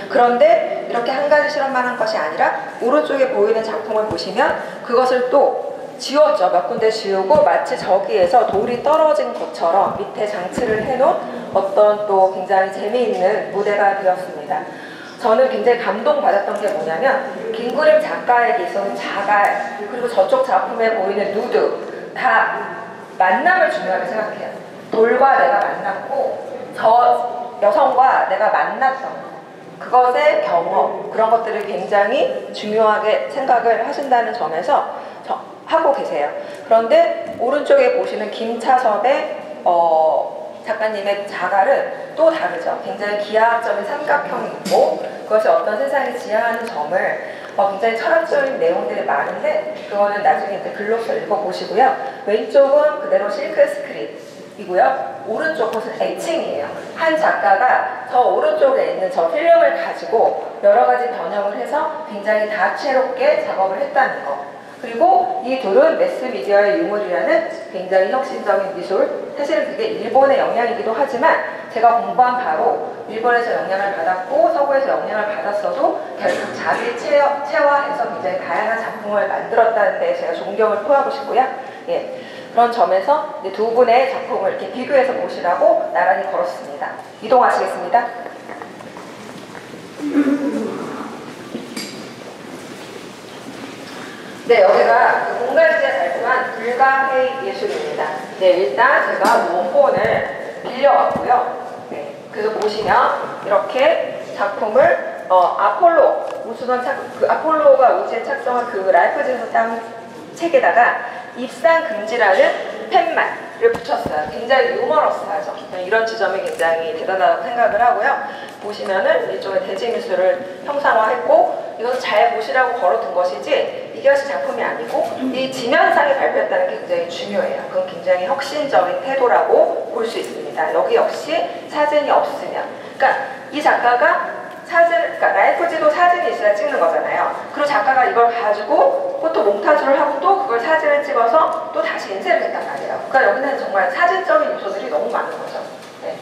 그런데 이렇게 한 가지 실험만 한 것이 아니라 오른쪽에 보이는 작품을 보시면 그것을 또 지웠죠. 몇 군데 지우고 마치 저기에서 돌이 떨어진 것처럼 밑에 장치를 해놓은 어떤 또 굉장히 재미있는 무대가 되었습니다. 저는 굉장히 감동받았던 게 뭐냐면 김구림 작가에게 있어서 자갈 그리고 저쪽 작품에 보이는 누드 다 만남을 중요하게 생각해요. 돌과 내가 만났고 저 여성과 내가 만났던 그것의 경험 그런 것들을 굉장히 중요하게 생각을 하신다는 점에서 하고 계세요. 그런데 오른쪽에 보시는 김차섭의 작가님의 자갈은 또 다르죠. 굉장히 기하학적인 삼각형이 있고 그것이 어떤 세상이 지향하는 점을 굉장히 철학적인 내용들이 많은데 그거는 나중에 이제 글로서 읽어보시고요. 왼쪽은 그대로 실크 스크립이고요. 오른쪽 곳은 애칭이에요. 한 작가가 저 오른쪽에 있는 저 필름을 가지고 여러 가지 변형을 해서 굉장히 다채롭게 작업을 했다는 거. 그리고 이 둘은 매스미디어의 유물이라는 굉장히 혁신적인 미술 사실은 그게 일본의 영향이기도 하지만 제가 공부한 바로 일본에서 영향을 받았고 서구에서 영향을 받았어도 결국 자기 체화해서 굉장히 다양한 작품을 만들었다는 데 제가 존경을 표하고 싶고요. 예, 그런 점에서 이제 두 분의 작품을 이렇게 비교해서 보시라고 나란히 걸었습니다. 이동하시겠습니다. 네, 여기가 그 공갈지에 발표한 불가회의 예술입니다. 네, 일단 제가 원본을 빌려왔고요. 네, 그래서 보시면 이렇게 작품을 아폴로 우주선 그 아폴로가 우주에 착성한 그 라이프지에서 딴 책에다가 입산 금지라는 팻말을 붙였어요. 굉장히 유머러스하죠. 이런 지점이 굉장히 대단하다고 생각을 하고요. 보시면은 일종의 대지미술을 형상화했고 이것을 잘 보시라고 걸어둔 것이지 이것이 작품이 아니고 이 지면상이 발표했다는 게 굉장히 중요해요. 그건 굉장히 혁신적인 태도라고 볼 수 있습니다. 여기 역시 사진이 없으면 그러니까 이 작가가 그러니까 라이프지도 사진이 있어야 찍는 거잖아요. 그리고 작가가 이걸 가지고 또 몽타주를 하고 또 그걸 사진을 찍어서 또 다시 인쇄를 했단 말이에요. 그러니까 여기는 정말 사진적인 요소들이 너무 많은 거죠. 네.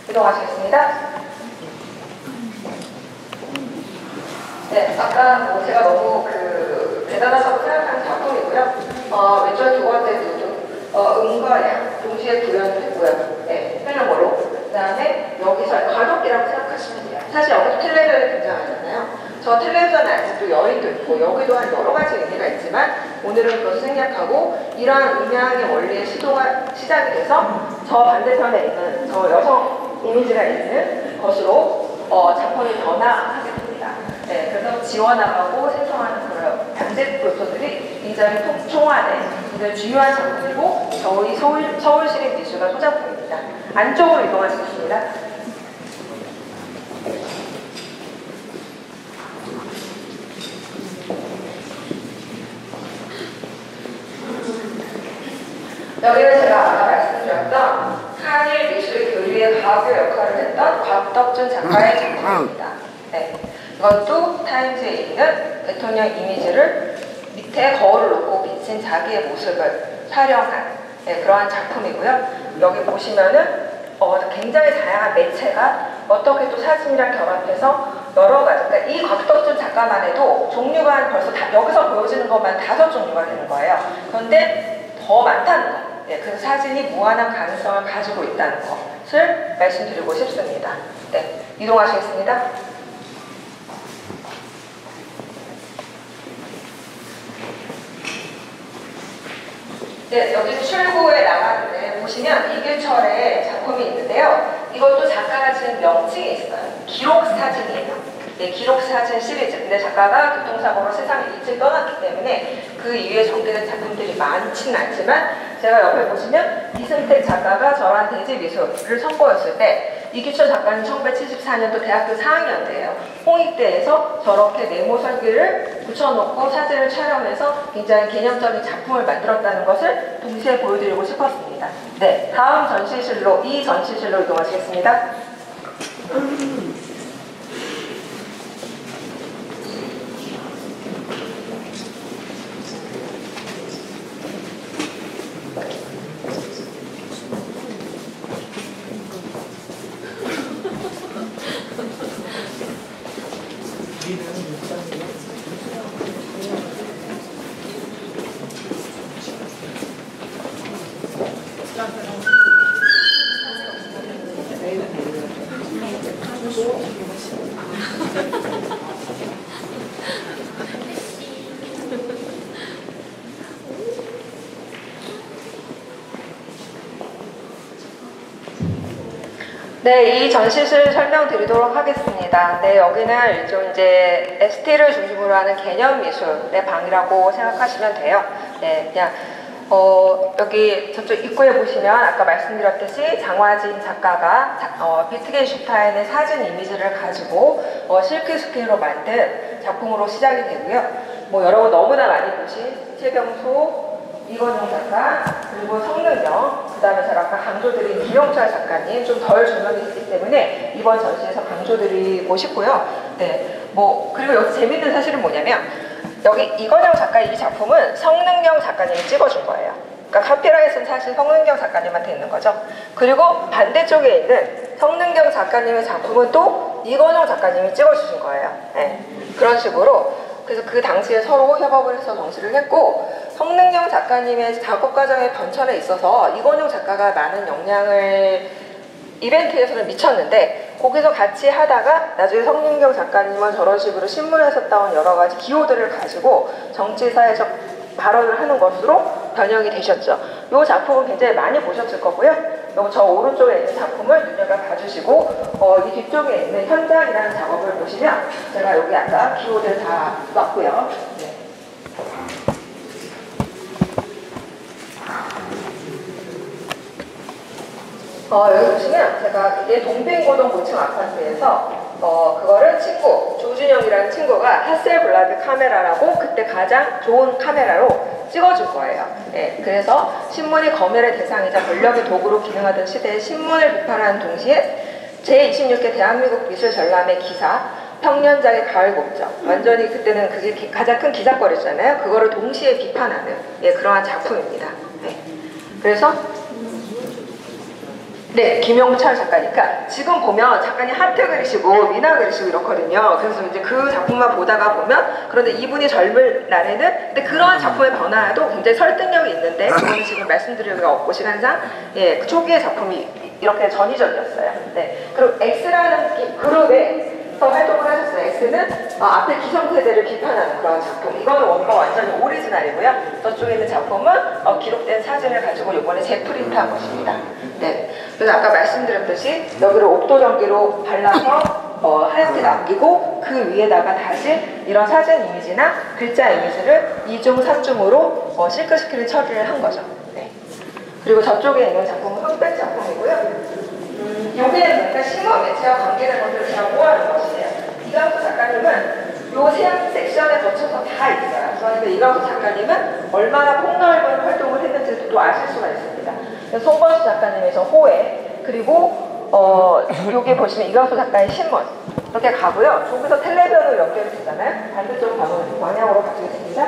이동하시겠습니다. 네, 아까 제가 너무 대단하다고 생각하는 작품이고요. 왼쪽에 두 번째 음과 양 동시에 구현을 했고요. 네, 필름으로. 그 다음에 여기서 가격이라고 생각하시면 돼요. 사실 여기서 텔레비전이 등장하잖아요. 저 텔레비전 안에도 여인도 있고 여기도 한 여러 가지 의미가 있지만 오늘은 그것을 생략하고 이러한 음향의 원리의 시도가 시작이 돼서 저 반대편에 있는 저 여성 이미지가 있는 것으로 작품이 변화하게 됩니다. 네, 그래서 지워나가고 생성하는 그런 양재 요소들이 굉장히 총알에 굉장히 중요한 작품이고 저희 서울시립미술관 소작품입니다. 안쪽으로 이동하시겠습니다. 여기는 제가 아까 말씀드렸던 한일 미술의 교류의 가교 역할을 했던 곽덕준 작가의 작품입니다. 네, 이것도 타임즈에 있는 대통령 이미지를 밑에 거울을 놓고 비친 자기의 모습을 촬영한 그러한 작품이고요. 여기 보시면은 굉장히 다양한 매체가 어떻게 또 사진이랑 결합해서 여러 가지, 그러니까 이 곽덕준 작가만 해도 종류가 벌써 여기서 보여지는 것만 5종류가 되는 거예요. 그런데 더 많다는 거. 네, 그래서 사진이 무한한 가능성을 가지고 있다는 것을 말씀드리고 싶습니다. 네, 이동하시겠습니다. 네, 여기 출구에 나가는데 보시면 이규철의 작품이 있는데요. 이것도 작가가 지은 명칭이 있어요. 기록사진이에요. 네, 기록사진 시리즈. 근데 작가가 교통사고로 세상을 일찍 떠났기 때문에 그 이후에 전개된 작품들이 많지는 않지만 제가 옆에 보시면 이승택 작가가 저런 대지미술을 선보였을 때 이규철 작가는 1974년도 대학교 4학년 때예요. 홍익대에서 저렇게 네모 설계를 붙여놓고 사진을 촬영해서 굉장히 개념적인 작품을 만들었다는 것을 동시에 보여드리고 싶었습니다. 네, 다음 전시실로, 이 전시실로 이동하시겠습니다. 네, 이 전시실 설명드리도록 하겠습니다. 네, 여기는 좀 이제 ST를 중심으로 하는 개념 미술의 방이라고 생각하시면 돼요. 네, 그냥 여기 저쪽 입구에 보시면 아까 말씀드렸듯이 장화진 작가가 비트겐슈타인의 사진 이미지를 가지고 실크스크린으로 만든 작품으로 시작이 되고요. 뭐 여러분 너무나 많이 보신 최병수, 이건영 작가, 그리고 성능영, 그 다음에 제가 아까 강조드린 김영철 작가님 좀 덜 조명이 있기 때문에 이번 전시에서 강조드리고 싶고요. 네, 뭐 그리고 여기 재밌는 사실은 뭐냐면 여기 이건영 작가 이 작품은 성능영 작가님이 찍어준 거예요. 그러니까 카피라이트는 사실 성능영 작가님한테 있는 거죠. 그리고 반대쪽에 있는 성능영 작가님의 작품은 또 이건영 작가님이 찍어주신 거예요. 네, 그런 식으로 그래서 그 당시에 서로 협업을 해서 전시를 했고 성능영 작가님의 작업 과정의 변천에 있어서 이건영 작가가 많은 영향을 이벤트에서는 미쳤는데 거기서 같이 하다가 나중에 성능영 작가님은 저런 식으로 신문에서 따온 여러 가지 기호들을 가지고 정치사회적 발언을 하는 것으로 변형이 되셨죠. 이 작품은 굉장히 많이 보셨을 거고요. 저 오른쪽에 있는 작품을 눈여겨봐주시고 이 뒤쪽에 있는 현장이라는 작업을 보시면 제가 여기 아까 기호들 다 놨고요. 네. 여기 보시면 제가 이게 동빙고동 고층 아파트에서 그거를 조준영이라는 친구가 하셀블라드 카메라라고 그때 가장 좋은 카메라로 찍어줄 거예요. 네, 그래서 신문이 검열의 대상이자 권력의 도구로 기능하던 시대에 신문을 비판하는 동시에 제26회 대한민국 미술 전람회 기사 평년장의 가을 곡적 완전히 그때는 그게 가장 큰 기사거리잖아요. 그거를 동시에 비판하는 그러한 작품입니다. 네. 그래서 네, 김영철 작가니까 지금 보면 작가님 하트 그리시고 미나 그리시고 이렇거든요. 그래서 이제 그 작품만 보다가 보면 그런데 이분이 젊을 날에는 근데 그런 작품의 변화에도 굉장히 설득력이 있는데 그거는 지금 말씀드릴 수가 없고 시간상 그 초기의 작품이 이렇게 전이전이었어요. 네, 그리고 X라는 그룹에 활동을 하셨어요. X는 앞에 기성세대를 비판하는 그런 작품. 이거는 원가 완전히 오리지널이고요. 저쪽에 있는 작품은 기록된 사진을 가지고 이번에 재프린트한 것입니다. 네. 그래서 아까 말씀드렸듯이 여기를 옥도전기로 발라서 하얗게 남기고 그 위에다가 다시 이런 사진 이미지나 글자 이미지를 2중, 3중으로 실크스크린 처리를 한 거죠. 네. 그리고 저쪽에 있는 작품은 흑백 작품이고요. 여기는 그러니까 신문 매체와 관계된 것들을 제가 모아놓은 것이에요. 이강수 작가님은 요 세 섹션에 거쳐서 다 있어요. 그러니까 이강수 작가님은 얼마나 폭넓은 활동을 했는지도 또 아실 수가 있습니다. 송건수 작가님의 저 호에 그리고 여기 보시면 이강수 작가의 신문 이렇게 가고요. 저기서 텔레비전으로 연결이 되잖아요. 반대쪽 방향으로 가시겠습니다.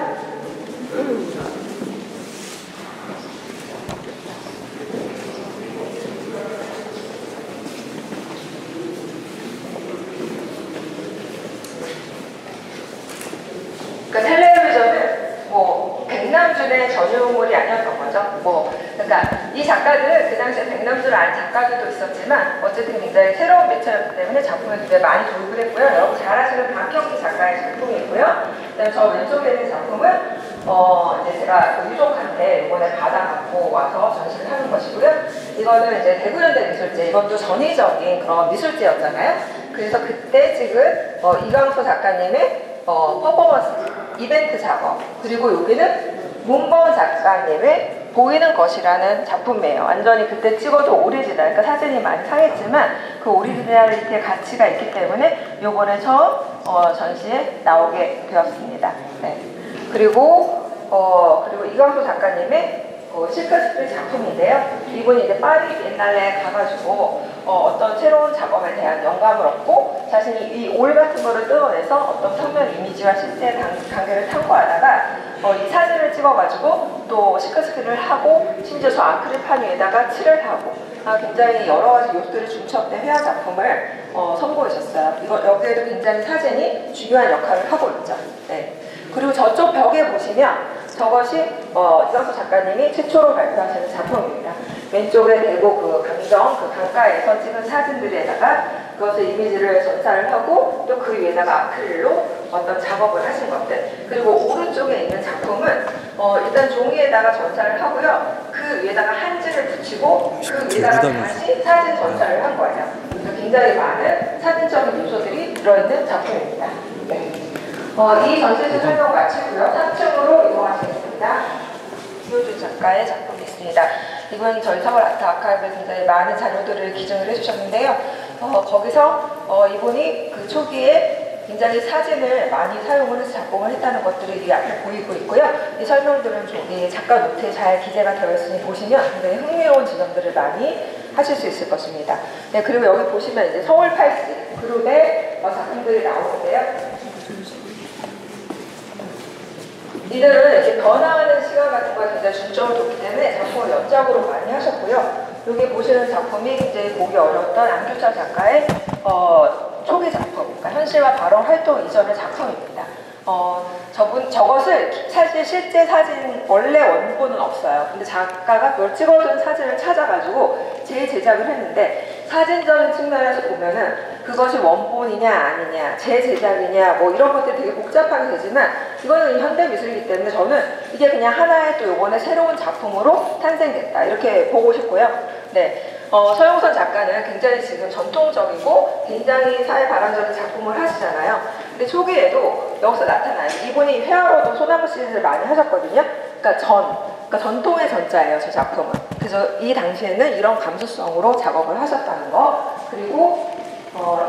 그러니까 텔레비전은 백남준의 전유물이 아니었던 거죠. 그러니까 이 작가들은 그 당시에 백남준을 아는 작가들도 있었지만 어쨌든 굉장히 새로운 매체였기 때문에 작품에 굉장히 많이 도입을 했고요. 여러분 잘 아시는 박형기 작가의 작품이고요. 그다음에 저 왼쪽에 있는 작품은 이제 제가 그 유족한테 이번에 받아갖고 와서 전시를 하는 것이고요. 이거는 이제 대구현대 미술제, 이것도 전위적인 그런 미술제였잖아요. 그래서 그때 찍은 이강수 작가님의 퍼포먼스 이벤트 작업, 그리고 여기는 문범 작가님의 보이는 것이라는 작품이에요. 완전히 그때 찍어도 오리지널, 그러니까 사진이 많이 상했지만 그 오리지널리티의 가치가 있기 때문에 요번에 처음 전시에 나오게 되었습니다. 네. 그리고 이강수 작가님의 실크스크린 작품인데요. 이분이 이제 파리 옛날에 가가지고 어떤 새로운 작업에 대한 영감을 얻고 자신이 이 올 같은 거를 뜯어내서 어떤 평면 이미지와 실제 관계를 탐구하다가 이 사진을 찍어가지고 또 실크스크린을 하고 심지어 저 아크릴판 위에다가 칠을 하고 굉장히 여러 가지 요소들이 중첩된 회화 작품을 선보이셨어요. 여기에도 굉장히 사진이 중요한 역할을 하고 있죠. 네. 그리고 저쪽 벽에 보시면 저것이 이강수 작가님이 최초로 발표하시는 작품입니다. 왼쪽에 대고 그 문정 그 강가에서 찍은 사진들에다가 그것을 이미지를 전사를 하고 또 그 위에다가 아크릴로 어떤 작업을 하신 것들. 그리고 오른쪽에 있는 작품은 일단 종이에다가 전사를 하고요. 그 위에다가 한지를 붙이고 그 위에다가 다시 사진 전사를 한 거예요. 그래서 굉장히 많은 사진적인 요소들이 들어있는 작품입니다. 네. 이 전시실 설명 마치고요. 3층으로 이동하시겠습니다. 김효준 작가의 작품이 있습니다. 이분 저희 서울 아트 아카이브에 굉장히 많은 자료들을 기증을 해주셨는데요. 거기서 이분이 그 초기에 굉장히 사진을 많이 사용을 해서 작품을 했다는 것들이 이 앞에 보이고 있고요. 이 설명들은 이 작가 노트에 잘 기재가 되어 있으니 보시면 굉장히 흥미로운 지점들을 많이 하실 수 있을 것입니다. 네, 그리고 여기 보시면 이제 서울 80 그룹의 작품들이 나오는데요. 이들은 이렇게 변화하는 시간 같은 거에 굉장히 중점을 뒀기 때문에 작품을 연작으로 많이 하셨고요. 여기 보시는 작품이 굉장히 보기 어려웠던 안규철 작가의 초기 작품, 그러니까 현실과 발언 활동 이전의 작품입니다. 저것을 사실 실제 사진 원래 원본은 없어요. 근데 작가가 그걸 찍어둔 사진을 찾아가지고 재제작을 했는데 사진적인 측면에서 보면은 그것이 원본이냐 아니냐 재제작이냐 뭐 이런 것들이 되게 복잡하게 되지만 이거는 현대 미술이기 때문에 저는 이게 그냥 하나의 또 요번에 새로운 작품으로 탄생됐다 이렇게 보고 싶고요. 네. 서영선 작가는 굉장히 지금 전통적이고 굉장히 사회 발언적인 작품을 하시잖아요. 근데 초기에도 여기서 나타나요. 이분이 회화로도 소나무 시리즈를 많이 하셨거든요. 그러니까 전통의 전자예요, 저 작품은. 그래서 이 당시에는 이런 감수성으로 작업을 하셨다는 거. 그리고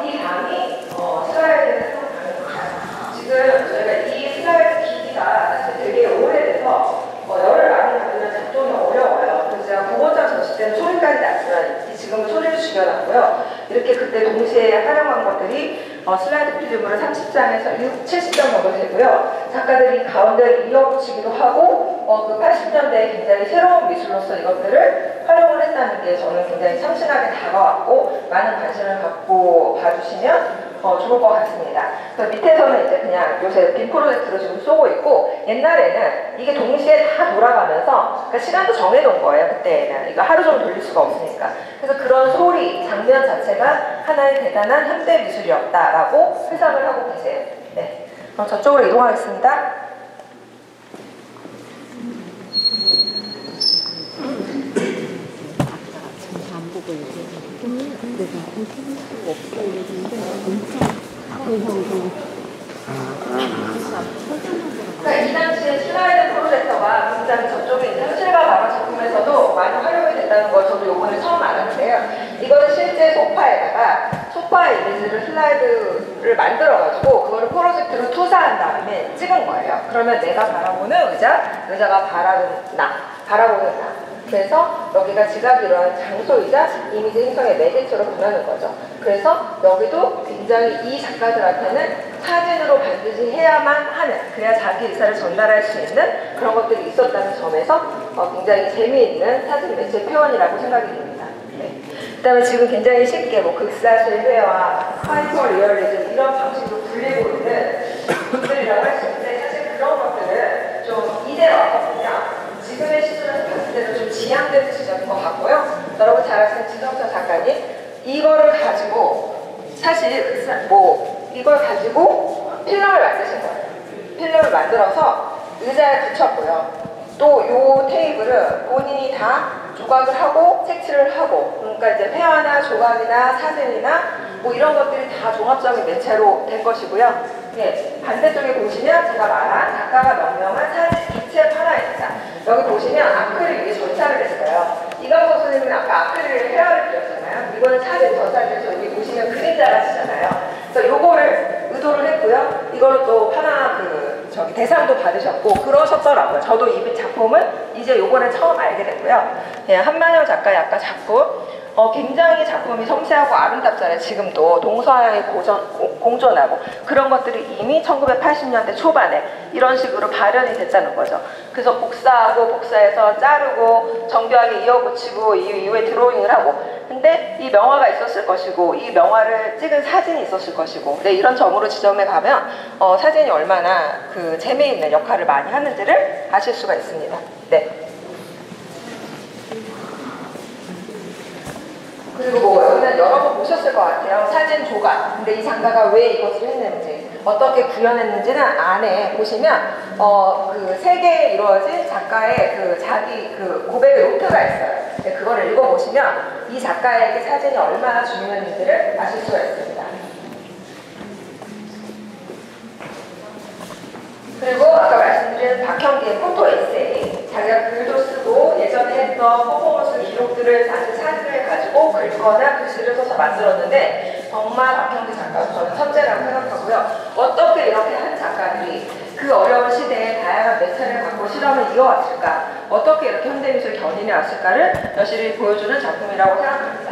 이 방이 슬라이드를 했던 방입니다. 지금 저희가 이 슬라이드 기기가 사실 되게 오래돼서 열을 많이 받으면 작동이 어려워요. 그래서 제가 9번장 전시 때는 소리까지 났지만 지금은 소리를 죽여놨고요. 이렇게 그때 동시에 활용한 것들이 슬라이드 필름으로 30장에서 70장 정도 되고요. 작가들이 가운데를 이어붙이기도 하고 그 80년대에 굉장히 새로운 미술로서 이것들을 활용을 했다는 게 저는 굉장히 참신하게 다가왔고 많은 관심을 갖고 봐주시면 좋을 것 같습니다. 밑에서는 이제 그냥 요새 빔 프로젝트로 지금 쏘고 있고 옛날에는 이게 동시에 다 돌아가면서 그러니까 시간도 정해놓은 거예요. 그때는 이거 하루 종일 돌릴 수가 없으니까. 그래서 그런 소리, 장면 자체가 하나의 대단한 현대 미술이었다라고 해석을 하고 계세요. 네, 그럼 저쪽으로 이동하겠습니다. 안 보고 얘기해. 내가 인터넷 없어 이랬는데 그러니까 이 당시에 슬라이드 프로젝터가 굉장히 저쪽에 있는 현실과 발언 작품에서도 많이 활용이 됐다는 걸 저도 요번에 처음 알았는데요. 이거는 실제 소파에다가 소파의 이미지를 슬라이드를 만들어가지고 그거를 프로젝트로 투사한 다음에 찍은 거예요. 그러면 내가 바라보는 의자가 바라보는 나. 그래서 여기가 지각이 일어나는 장소이자 이미지 형성의 매개체로 변하는 거죠. 그래서 여기도 굉장히 이 작가들한테는 사진으로 반드시 해야만 하는, 그래야 자기 의사를 전달할 수 있는 그런 것들이 있었다는 점에서 굉장히 재미있는 사진 매체 표현이라고 생각이 됩니다. 네. 그 다음에 지금 굉장히 쉽게 극사실 회화, 하이퍼 리얼리즘 이런 방식으로 불리고 있는 분들이라고 할 수 있는데 사실 그런 것들은 좀 이제 와서는요. 지금의 시술에서 봤을 때는 좀 지향된 지점인 것 같고요. 여러분 잘 아시는 지성철 작가님 이거를 가지고 사실 이걸 가지고 필름을 만드신 거예요. 필름을 만들어서 의자에 붙였고요. 또 요 테이블은 본인이 다 조각을 하고 색칠을 하고 그러니까 이제 회화나 조각이나 사진이나 뭐 이런 것들이 다 종합적인 매체로 된 것이고요. 예, 반대쪽에 보시면 제가 말한 작가가 명명한 사진 기체 파라입니다. 여기 보시면 아크릴 위에 전사를 했어요. 이광석 선생님은 아까 아크릴 회화를 그렸잖아요. 이거는 사진 전사를 해서 여기 보시면 그림자가 쓰잖아요. 그래서 요거를 의도를 했고요. 이걸로 또 하나 대상도 받으셨고 그러셨더라고요. 저도 이 작품은 이제 요번에 처음 알게 됐고요. 예, 한만영 작가의 아까 작품 굉장히 작품이 섬세하고 아름답잖아요. 지금도 동서양이 공존하고 그런 것들이 이미 1980년대 초반에 이런 식으로 발현이 됐다는 거죠. 그래서 복사해서 자르고 정교하게 이어붙이고 이후에 드로잉을 하고 근데 이 명화가 있었을 것이고 이 명화를 찍은 사진이 있었을 것이고 네, 이런 점으로 지점에 가면 사진이 얼마나 그 재미있는 역할을 많이 하는지를 아실 수가 있습니다. 네. 여러 번 보셨을 것 같아요. 사진 조각. 근데 이 작가가 왜 이것을 했는지, 어떻게 구현했는지는 안에 보시면 그 세 개에 이루어진 작가의 그 자기 그 고백의 노트가 있어요. 그거를 읽어보시면 이 작가에게 사진이 얼마나 중요했는지를 아실 수가 있습니다. 그리고 아까 말씀드린 박형기의 포토 에세이, 자기가 글도 쓰고 예전에 했던 퍼포먼스 기록들을 사진 사진을 가지고 글거나 글씨를 써서 만들었는데 정말 박형기 작가 저는 천재라고 생각하고요. 어떻게 이렇게 한 작가들이 그 어려운 시대에 다양한 매체를 갖고 실험을 이어왔을까, 어떻게 이렇게 현대미술 견인해 왔을까를 여실히 보여주는 작품이라고 생각합니다.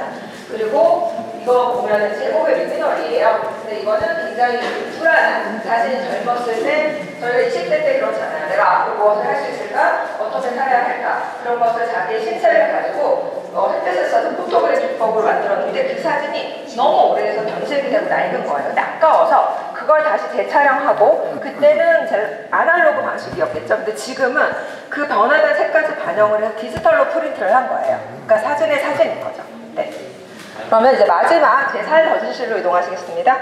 그리고 이거 보면은 제목의 리미널이에요. 근데 이거는 굉장히 불안한, 자신이 젊었을 때, 저희가 20대 때 그렇잖아요. 내가 앞으로 무엇을 할 수 있을까? 어떻게 살아야 할까? 그런 것을 자기의 신체를 가지고 햇빛을 쏴서 포토그래픽법으로 만들었는데 그 사진이 너무 오래돼서 변색이 되고 낡은 거예요. 근데 아까워서 그걸 다시 재촬영하고, 그때는 제 아날로그 방식이었겠죠. 근데 지금은 그 변화된 색까지 반영을 해서 디지털로 프린트를 한 거예요. 그러니까 사진의 사진인 거죠. 네. 그러면 이제 마지막 제4의 전시실로 이동하시겠습니다.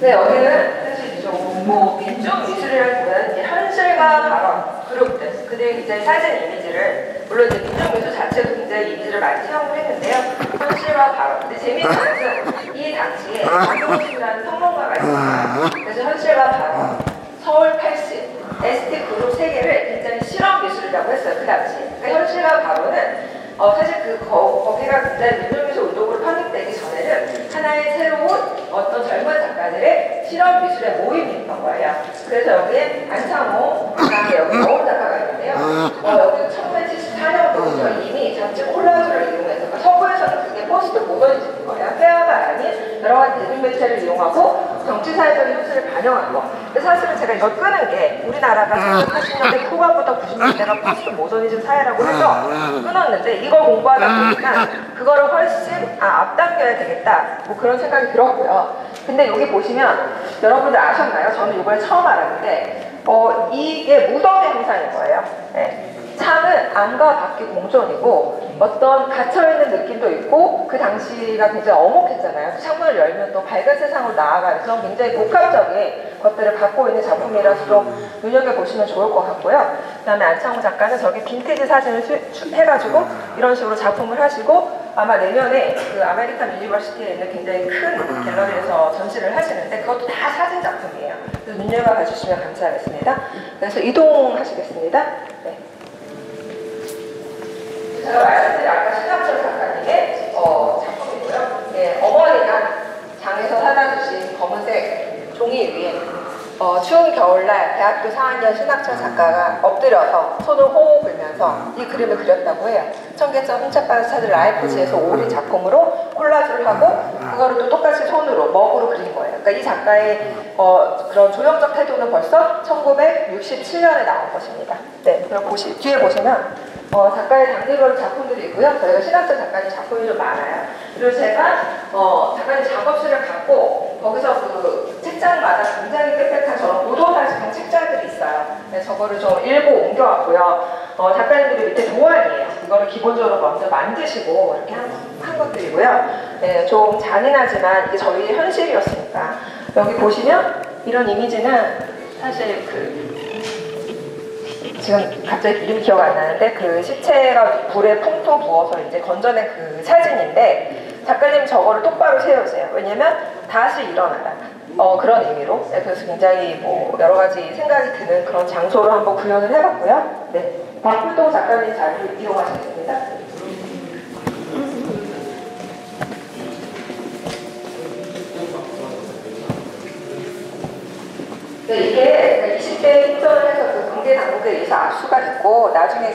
네, 여기는 사실 뭐 민중 미술이라고 보면 현실과 발언, 그룹들, 그들의 이제 사진 이미지를, 물론 이제 민중 미술 자체도 굉장히 이미지를 많이 사용을 했는데요. 현실과 발언. 근데 재미있는 것은 이 당시에 박용신이라는 평론가가 있습니다. 그래서 현실과 발언, 서울 80, ST 그룹 3개를 굉장히 실험 미술이라고 했어요. 그 당시에. 그러니까 현실과 발언은 사실 거기가 굉장히 민중미술 운동으로 편입되기 전에는 하나의 새로운 어떤 젊은 작가들의 실험 미술의 모임이었던 거예요. 그래서 여기에 안창호, 그다음에 여기 노원 작가가 있는데요. 여기 1974년도부터 이미 잡지 콜라주를 이용해서, 그러니까 서구에서는 그게 포스트 모더니즘인 거예요. 회화가 아닌 여러 가지 대중매체를 이용하고 정치사회적인 현실을 반영한 거. 근데 사실은 제가 이걸 끄는 게 우리나라가 1980년대 후반부터 90년대가 포스트 모더니즘 사회라고 해서 끊었는데, 이걸 공부하다 보니까 그거를 훨씬 앞당겨야 되겠다, 뭐 그런 생각이 들었고요. 근데 여기 보시면 여러분들 아셨나요? 저는 이번에 처음 알았는데 이게 무덤의 형상인 거예요. 네. 창은 안과 밖이 공존이고 어떤 갇혀있는 느낌도 있고, 그 당시가 굉장히 어목했잖아요. 창문을 열면 또 밝은 세상으로 나아가면서 굉장히 복합적인 것들을 갖고 있는 작품이라서 좀 눈여겨보시면 좋을 것 같고요. 그 다음에 안창호 작가는 저기 빈티지 사진을 해가지고 이런 식으로 작품을 하시고, 아마 내년에 그 아메리칸 유니버시티에 있는 굉장히 큰 갤러리에서 전시를 하시는데 그것도 다 사진 작품이에요. 그래서 눈여겨봐 주시면 감사하겠습니다. 그래서 이동하시겠습니다. 네. 제가 말씀드린 아까 신학철 작가님의 작품이고요. 네, 어머니가 장에서 사다 주신 검은색 종이 위에 추운 겨울날 대학교 4학년 신학철 작가가 엎드려서 손을 호호 불면서 이 그림을 그렸다고 해요. 청계천 훔쳐가는 스타들 라이프지에서 오리 작품으로 콜라주를 하고 그거를 또 똑같이 손으로 먹으로 그린 거예요. 그러니까 이 작가의 그런 조형적 태도는 벌써 1967년에 나온 것입니다. 네, 그럼 뒤에 보시면 작가의 단계별 작품들이 있고요. 저희가 신학철 작가님 작품이 좀 많아요. 그리고 제가 작가님 작업실을 갖고 거기서 그 책장마다 굉장히 빽빽한 저런 보도사진용 책자들이 있어요. 네, 저거를 좀 읽고 옮겨왔고요. 작가님들이 밑에 도안이에요. 이거를 기본적으로 먼저 만드시고 이렇게 한 것들이고요. 네, 좀 잔인하지만 이게 저희 현실이었으니까 여기 보시면 이런 이미지는 사실 지금 갑자기 이름이 기억 안 나는데 그 시체가 불에 풍토 부어서 이제 건져낸 그 사진인데, 작가님 저거를 똑바로 세우세요. 왜냐면 다시 일어나라. 그런 의미로. 네, 그래서 굉장히 뭐 여러 가지 생각이 드는 그런 장소로 한번 구현을 해봤고요. 네, 박불동 작가님 자리를 이용하시겠습니다. 네, 이게 20대에 힘전을 해서 그 관계 당국에 의해서 압수가 됐고, 나중에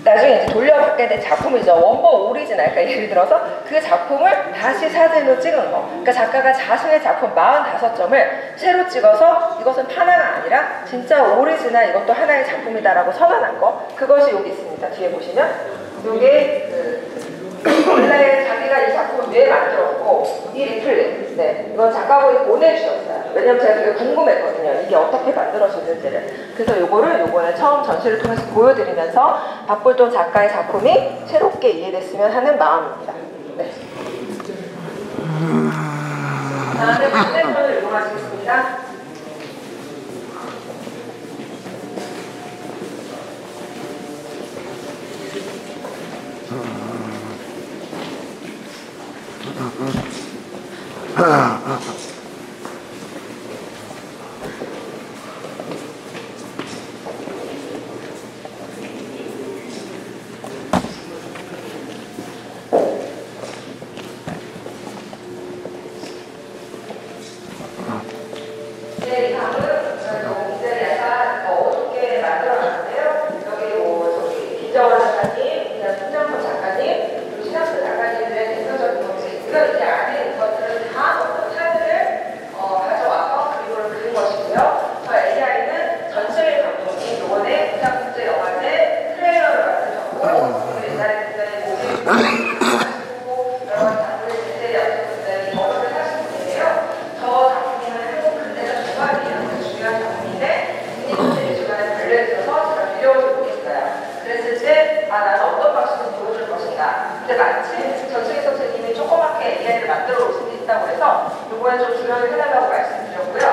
나중에 이제 돌려받게 된 작품이죠. 원본 오리지널. 그러니까 예를 들어서 그 작품을 다시 사진으로 찍은 거. 그러니까 작가가 자신의 작품 45점을 새로 찍어서 이것은 판화가 아니라 진짜 오리지널 이것도 하나의 작품이다라고 선언한 거. 그것이 여기 있습니다. 뒤에 보시면 이게 원래 자기가 이 작품을 왜 만들었고 이 리플릿, 네, 이건 작가분이 보내주셨어요. 왜냐면 제가 되게 궁금했거든요. 이게 어떻게 만들어졌는지를. 그래서 요번에 처음 전시를 통해서 보여드리면서 박불돈 작가의 작품이 새롭게 이해됐으면 하는 마음입니다. 네. 다음에 반대편을 이용하시겠습니다. 네, 다음은 굉장히 약간 어둡게 만들어놨는데요. 여기 저기 김정원 작가님, 손정선 작가님, 그리고 신학수 작가님들의 대표적인 것들이 있고요. 이 안에 있는 것들은 다 어떤 사진을 가져와서 그림을 그린 것이고요. 저 AI는 전철 감독이 이번에 부산국제영화제 트레일러를 만드셨고, 그 옛날에 굉장히 모델 여러 가지 작품을 굉장히 연습분들이 어울을 하신 분인데요. 저 작품은 한국 근대사 주관이라는 중요한 작품인데 국립문화재 주관에 걸려있어서 제가 빌려오지 못했어요. 그랬을 때 나는 어떤 방식으로 보여줄 것인가. 근데 마침 전승희 선생님이 조그맣게 AI를 만들어 올 수도 있다고 해서 이번에 좀 조명을 해달라고 말씀드렸고요.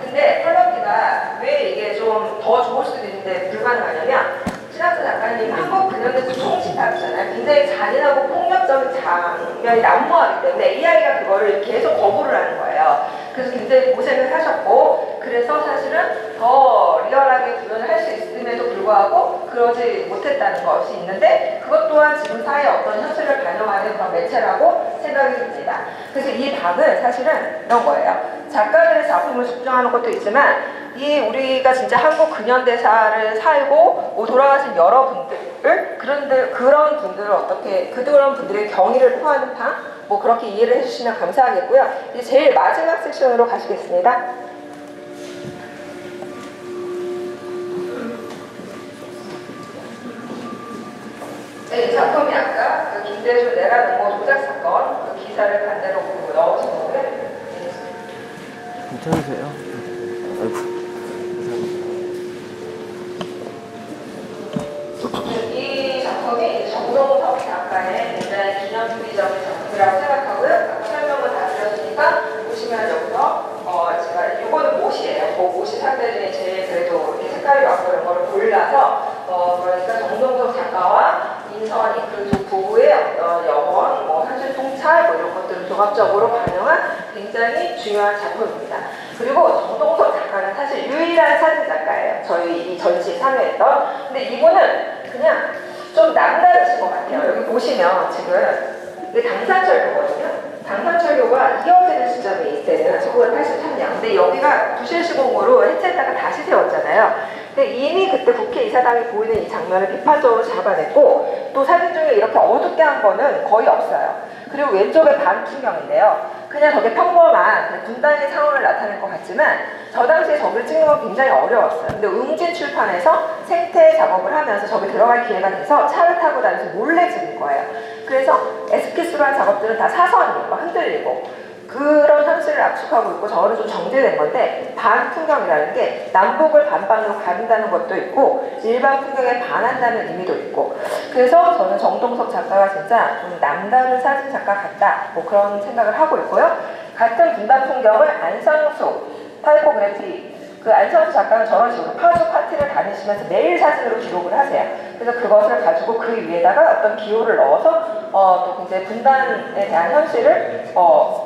근데 컬러티가 왜 이게 좀 더 좋을 수도 있는데 불가능하냐면 신학수 작가님 한국 근현대사 총집합이잖아요. 굉장히 잔인하고 폭력적인 장면이 난무하기 때문에 AI가 그거를 계속 거부를 하는 거예요. 그래서 굉장히 고생을 하셨고, 그래서 사실은 더 리얼하게 구현을 할 수 있음에도 불구하고 그러지 못했다는 것이 있는데, 그것 또한 지금 사회의 어떤 현실을 반영하는 그런 매체라고 생각이 듭니다. 그래서 이 방은 사실은 이런 거예요. 작가들의 작품을 집중하는 것도 있지만 이 우리가 진짜 한국 근현대사를 살고 돌아가신 여러분들, 그런 분들을 어떻게 그런 분들의 경의를 표하는 방, 뭐 그렇게 이해를 해주시면 감사하겠고요. 이제 제일 마지막 섹션으로 가시겠습니다. 네, 이 작품이 아까 그 김대중 내란음모 조작 사건 그 기사를 반대로 넣으신 거고요. 괜찮으세요? 아이고. 이 작품이 정동석 작가의 굉장히 기념주의적인 작품이라고 생각하고요. 아까 설명을 다 드렸으니까 보시면 여기서 제가 이거는 못이에요. 못이 상대 중에 제일 그래도 이렇게 색깔이 많고 이런 거를 골라서 그러니까 정동석 작가와 인선이 그 두 부부의 어떤 영원, 현실 통찰 이런 것들을 종합적으로 반영한 굉장히 중요한 작품입니다. 그리고 정동석 작가는 사실 유일한 사진 작가예요. 저희 이 전시 참여했던. 근데 이분은 그냥 좀 남다르신 것 같아요. 여기 보시면 지금 이게 당산철교거든요. 당산철교가 이어지는 시점이 이때는 1983년. 근데 여기가 부실시공으로 해체했다가 다시 세웠잖아요. 근데 이미 그때 국회의사당이 보이는 이 장면을 비판적으로 잡아냈고, 또 사진 중에 이렇게 어둡게 한 거는 거의 없어요. 그리고 왼쪽에 반 풍경인데요. 그냥 저게 평범한 분단의 상황을 나타낼 것 같지만 저 당시에 저걸 찍는 건 굉장히 어려웠어요. 근데 웅진 출판에서 생태 작업을 하면서 저기 들어갈 기회가 돼서 차를 타고 다니면서 몰래 찍은 거예요. 그래서 에스키스로 한 작업들은 다 사선이고 흔들리고 그런 현실을 압축하고 있고, 저거는 좀 정제된 건데 반 풍경이라는 게 남북을 반반으로 가른다는 것도 있고 일반 풍경에 반한다는 의미도 있고, 그래서 저는 정동석 작가가 진짜 좀 남다른 사진 작가 같다, 뭐 그런 생각을 하고 있고요. 같은 분단 풍경을 안상수 타이포그래피, 그 안상수 작가는 저런 식으로 파주 파티를 다니시면서 매일 사진으로 기록을 하세요. 그래서 그것을 가지고 그 위에다가 어떤 기호를 넣어서 또 굉장히 분단에 대한 현실을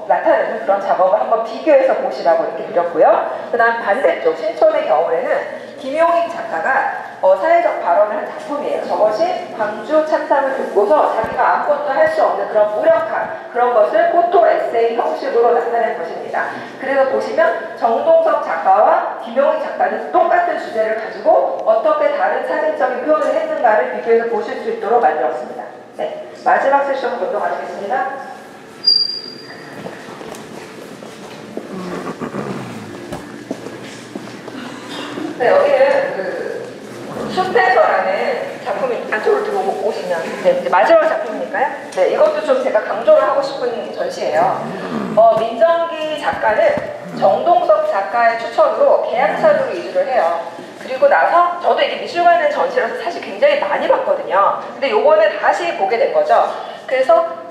나타내는 그런 작업을 한번 비교해서 보시라고 이렇게 드렸고요. 그 다음 반대쪽 신촌의 경우에는 김용익 작가가 사회적 발언을 한 작품이에요. 저것이 광주 참상을 듣고서 자기가 아무것도 할 수 없는 그런 무력함, 그런 것을 포토 에세이 형식으로 나타낸 것입니다. 그래서 보시면 정동석 작가와 김용희 작가는 똑같은 주제를 가지고 어떻게 다른 사진적인 표현을 했는가를 비교해서 보실 수 있도록 만들었습니다. 네, 마지막 세션 보도록 하겠습니다. 네, 여기는 숲에서라는 작품이 안쪽으로 들어오시면 이제 마지막 작품이니까요. 네, 이것도 좀 제가 강조를 하고 싶은 전시예요. 민정기 작가는 정동석 작가의 추천으로 계양산으로 이주를 해요. 그리고 나서 저도 이게 미술관에 전시라서 사실 굉장히 많이 봤거든요. 근데 요거는 다시 보게 된 거죠. 그래서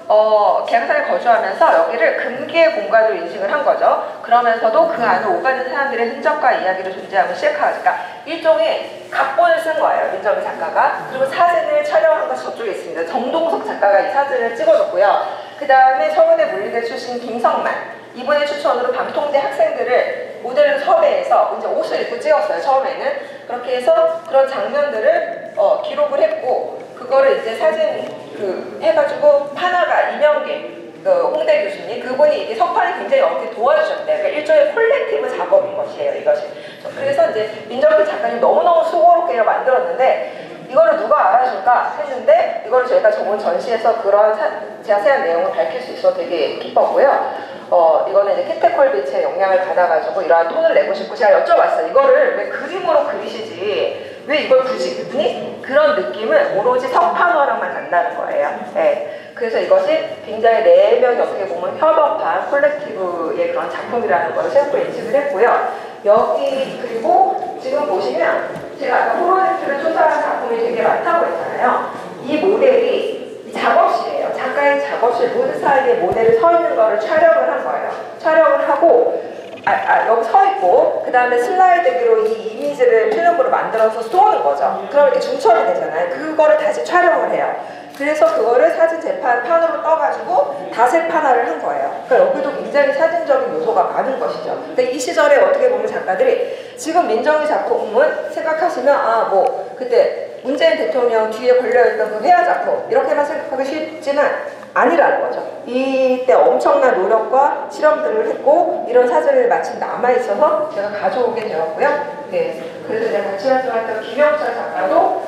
계양산에 거주하면서 여기를 금기의 공간으로 인식을 한 거죠. 그러면서도 그 안에 오가는 사람들의 흔적과 이야기를 존재하기 시작하니까 일종의 각본을 쓴 거예요, 민정기 작가가. 그리고 사진을 촬영한 것이 저쪽에 있습니다. 정동석 작가가 이 사진을 찍어줬고요. 그 다음에 서울대 물리대 출신 김성만, 이분의 추천으로 방통대 학생들을 모델로 섭외해서 이제 옷을 입고 찍었어요, 처음에는. 그렇게 해서 그런 장면들을 기록을 했고, 그거를 이제 사진 해가지고 판화가 이명길 홍대 교수님, 그분이 이게 석판이 굉장히 어렵게 도와주셨대요. 그러니까 일종의 콜렉티브 작업인 것이에요, 이것이. 그래서 이제 민정기 작가님 너무너무 수고롭게 만들었는데, 이거를 누가 알아줄까 했는데, 이거를 저희가 저번 전시에서 그런 자세한 내용을 밝힐 수 있어서 되게 기뻤고요. 이거는 이제 캐테 콜비츠의 영향을 받아가지고 이러한 톤을 내고 싶고, 제가 여쭤봤어요. 이거를 왜 그림으로 그리시지? 왜 이걸 굳이? 그랬더니 그런 느낌은 오로지 석판화랑만 간다는 거예요. 네. 그래서 이것이 굉장히 네 명이 어떻게 보면 협업한 콜렉티브의 그런 작품이라는 걸 새롭게 인식을 했고요. 여기 그리고 지금 보시면 제가 아까 프로젝트를 조사한 작품이 되게 많다고 했잖아요. 이 모델이 작업실이에요. 작가의 작업실 문 사이에 모델이 서 있는 거를 촬영을 한 거예요. 촬영을 하고 여기 서 있고, 그 다음에 슬라이드기로 이 이미지를 필름으로 만들어서 쏘는 거죠. 그럼 이렇게 중첩이 되잖아요. 그거를 다시 촬영을 해요. 그래서 그거를 사진 재판판으로 떠가지고 다색판화를 한 거예요. 그러니까 여기도 굉장히 사진적인 요소가 많은 것이죠. 근데 이 시절에 어떻게 보면 작가들이 지금 민정기 작품은 생각하시면 뭐 그때 문재인 대통령 뒤에 걸려있던 그 회화 작품 이렇게만 생각하기 쉽지만 아니라는 거죠. 이때 엄청난 노력과 실험들을 했고 이런 사진을 마침 남아있어서 제가 가져오게 되었고요. 네. 그래서 제가 같이 활동했던 김영철 작가도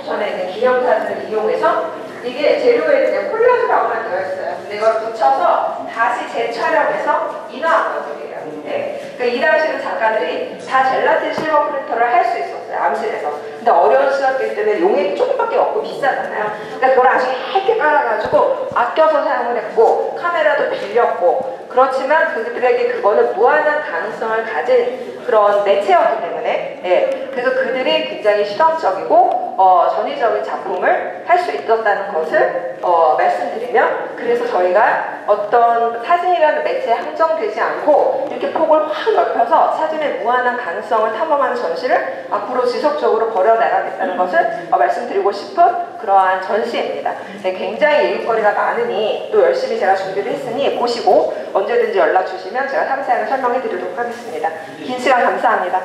전에 이제 기념사진을 이용해서 이게 재료에 이제 콜라주라고만 되어 있어요. 근데 이걸 붙여서 다시 재촬영해서 인화한 것들이에요. 네. 그러니까 이 당시는 작가들이 다 젤라틴 실버 프린터를 할 수 있었어요. 암실에서. 근데 어려운 시절이기 때문에 용액이 조금밖에 없고 비싸잖아요. 그러니까 그걸 아주 얇게 깔아가지고 아껴서 사용을 했고 카메라도 빌렸고, 그렇지만 그들에게 그거는 무한한 가능성을 가진 그런 매체였기 때문에, 네. 그래서 그들이 굉장히 실험적이고 전위적인 작품을 할 수 있었다는 것을 말씀드리면, 그래서 저희가 어떤 사진이라는 매체에 한정되지 않고 이렇게 폭을 확 넓혀서 사진의 무한한 가능성을 탐험하는 전시를 앞으로 지속적으로 벌여나가겠다는 것을 말씀드리고 싶은 그러한 전시입니다. 네, 굉장히 얘기거리가 많으니 또 열심히 제가 준비를 했으니 보시고 언제든지 연락 주시면 제가 상세하게 설명해 드리도록 하겠습니다. 긴 시간 감사합니다.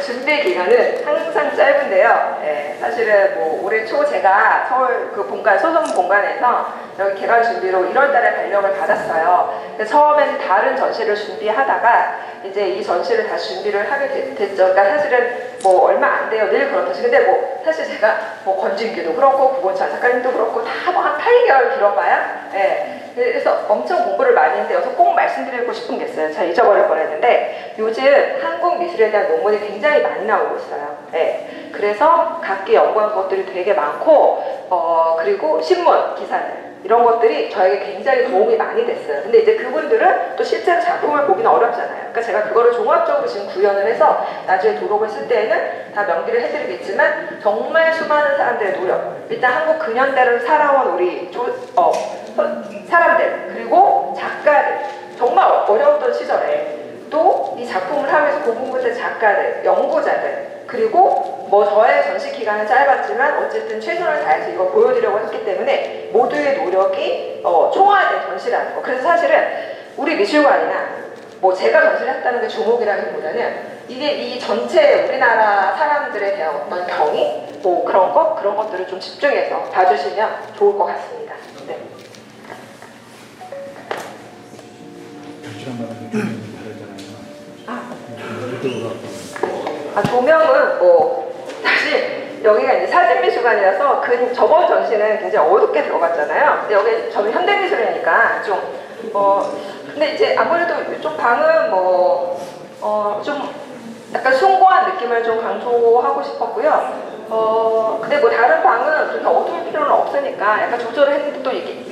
준비 기간은 항상 짧은데요. 네, 사실은 뭐 올해 초 제가 서울 그 본관, 소송 본관에서 여기 개관 준비로 1월달에 발령을 받았어요. 근데 처음에는 다른 전시를 준비하다가 이제 이 전시를 다시 준비를 하게 됐죠. 그러니까 사실은 뭐 얼마 안 돼요. 늘 그렇듯이. 근데 뭐 사실 제가 뭐 권진규도 그렇고 구본찬 작가님도 그렇고 다 뭐 한 8개월 길어봐야. 네. 그래서 엄청 공부를 많이 했는데 여기서 꼭 말씀드리고 싶은 게 있어요. 제가 잊어버릴 뻔했는데 요즘 한국 미술에 대한 논문이 굉장히 많이 나오고 있어요. 네. 그래서 각기 연구한 것들이 되게 많고 그리고 신문 기사들 이런 것들이 저에게 굉장히 도움이 많이 됐어요. 근데 이제 그분들은 또 실제로 작품을 보기는 어렵잖아요. 그러니까 제가 그거를 종합적으로 지금 구현을 해서 나중에 도록을 쓸 때에는 다 명기를 해드리겠지만 정말 수많은 사람들의 노력, 일단 한국 근현대를 살아온 우리 사람들, 그리고 작가들, 정말 어려웠던 시절에 또 이 작품을 하면서 고군분투 작가들, 연구자들, 그리고 뭐 저의 전시 기간은 짧았지만 어쨌든 최선을 다해서 이걸 보여드리려고 했기 때문에 모두의 노력이 총화된 전시라는 거. 그래서 사실은 우리 미술관이나 뭐 제가 전시를 했다는 게 주목이라기보다는 이게 이 전체 우리나라 사람들에 대한 어떤 경위, 뭐 그런 것들을 좀 집중해서 봐주시면 좋을 것 같습니다. 네. 조명은 뭐 사실 여기가 이제 사진미술관이라서 저번 전시는 굉장히 어둡게 들어갔잖아요. 근데 여기 저는 현대미술이니까 좀 근데 이제 아무래도 이쪽 방은 좀 약간 숭고한 느낌을 좀 강조하고 싶었고요. 근데 뭐 다른 방은 그렇게 어두울 필요는 없으니까 약간 조절을 했는데 또 이게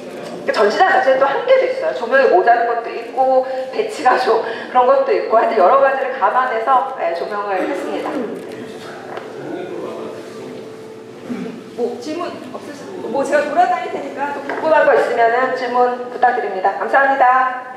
전시장 자체에 또 한계도 있어요. 조명이 모자른 것도 있고 배치가 좀 그런 것도 있고 하여튼 여러 가지를 감안해서 조명을 했습니다. 뭐 질문 없으시죠? 뭐 제가 돌아다닐 테니까 또 궁금한 거 있으면 질문 부탁드립니다. 감사합니다.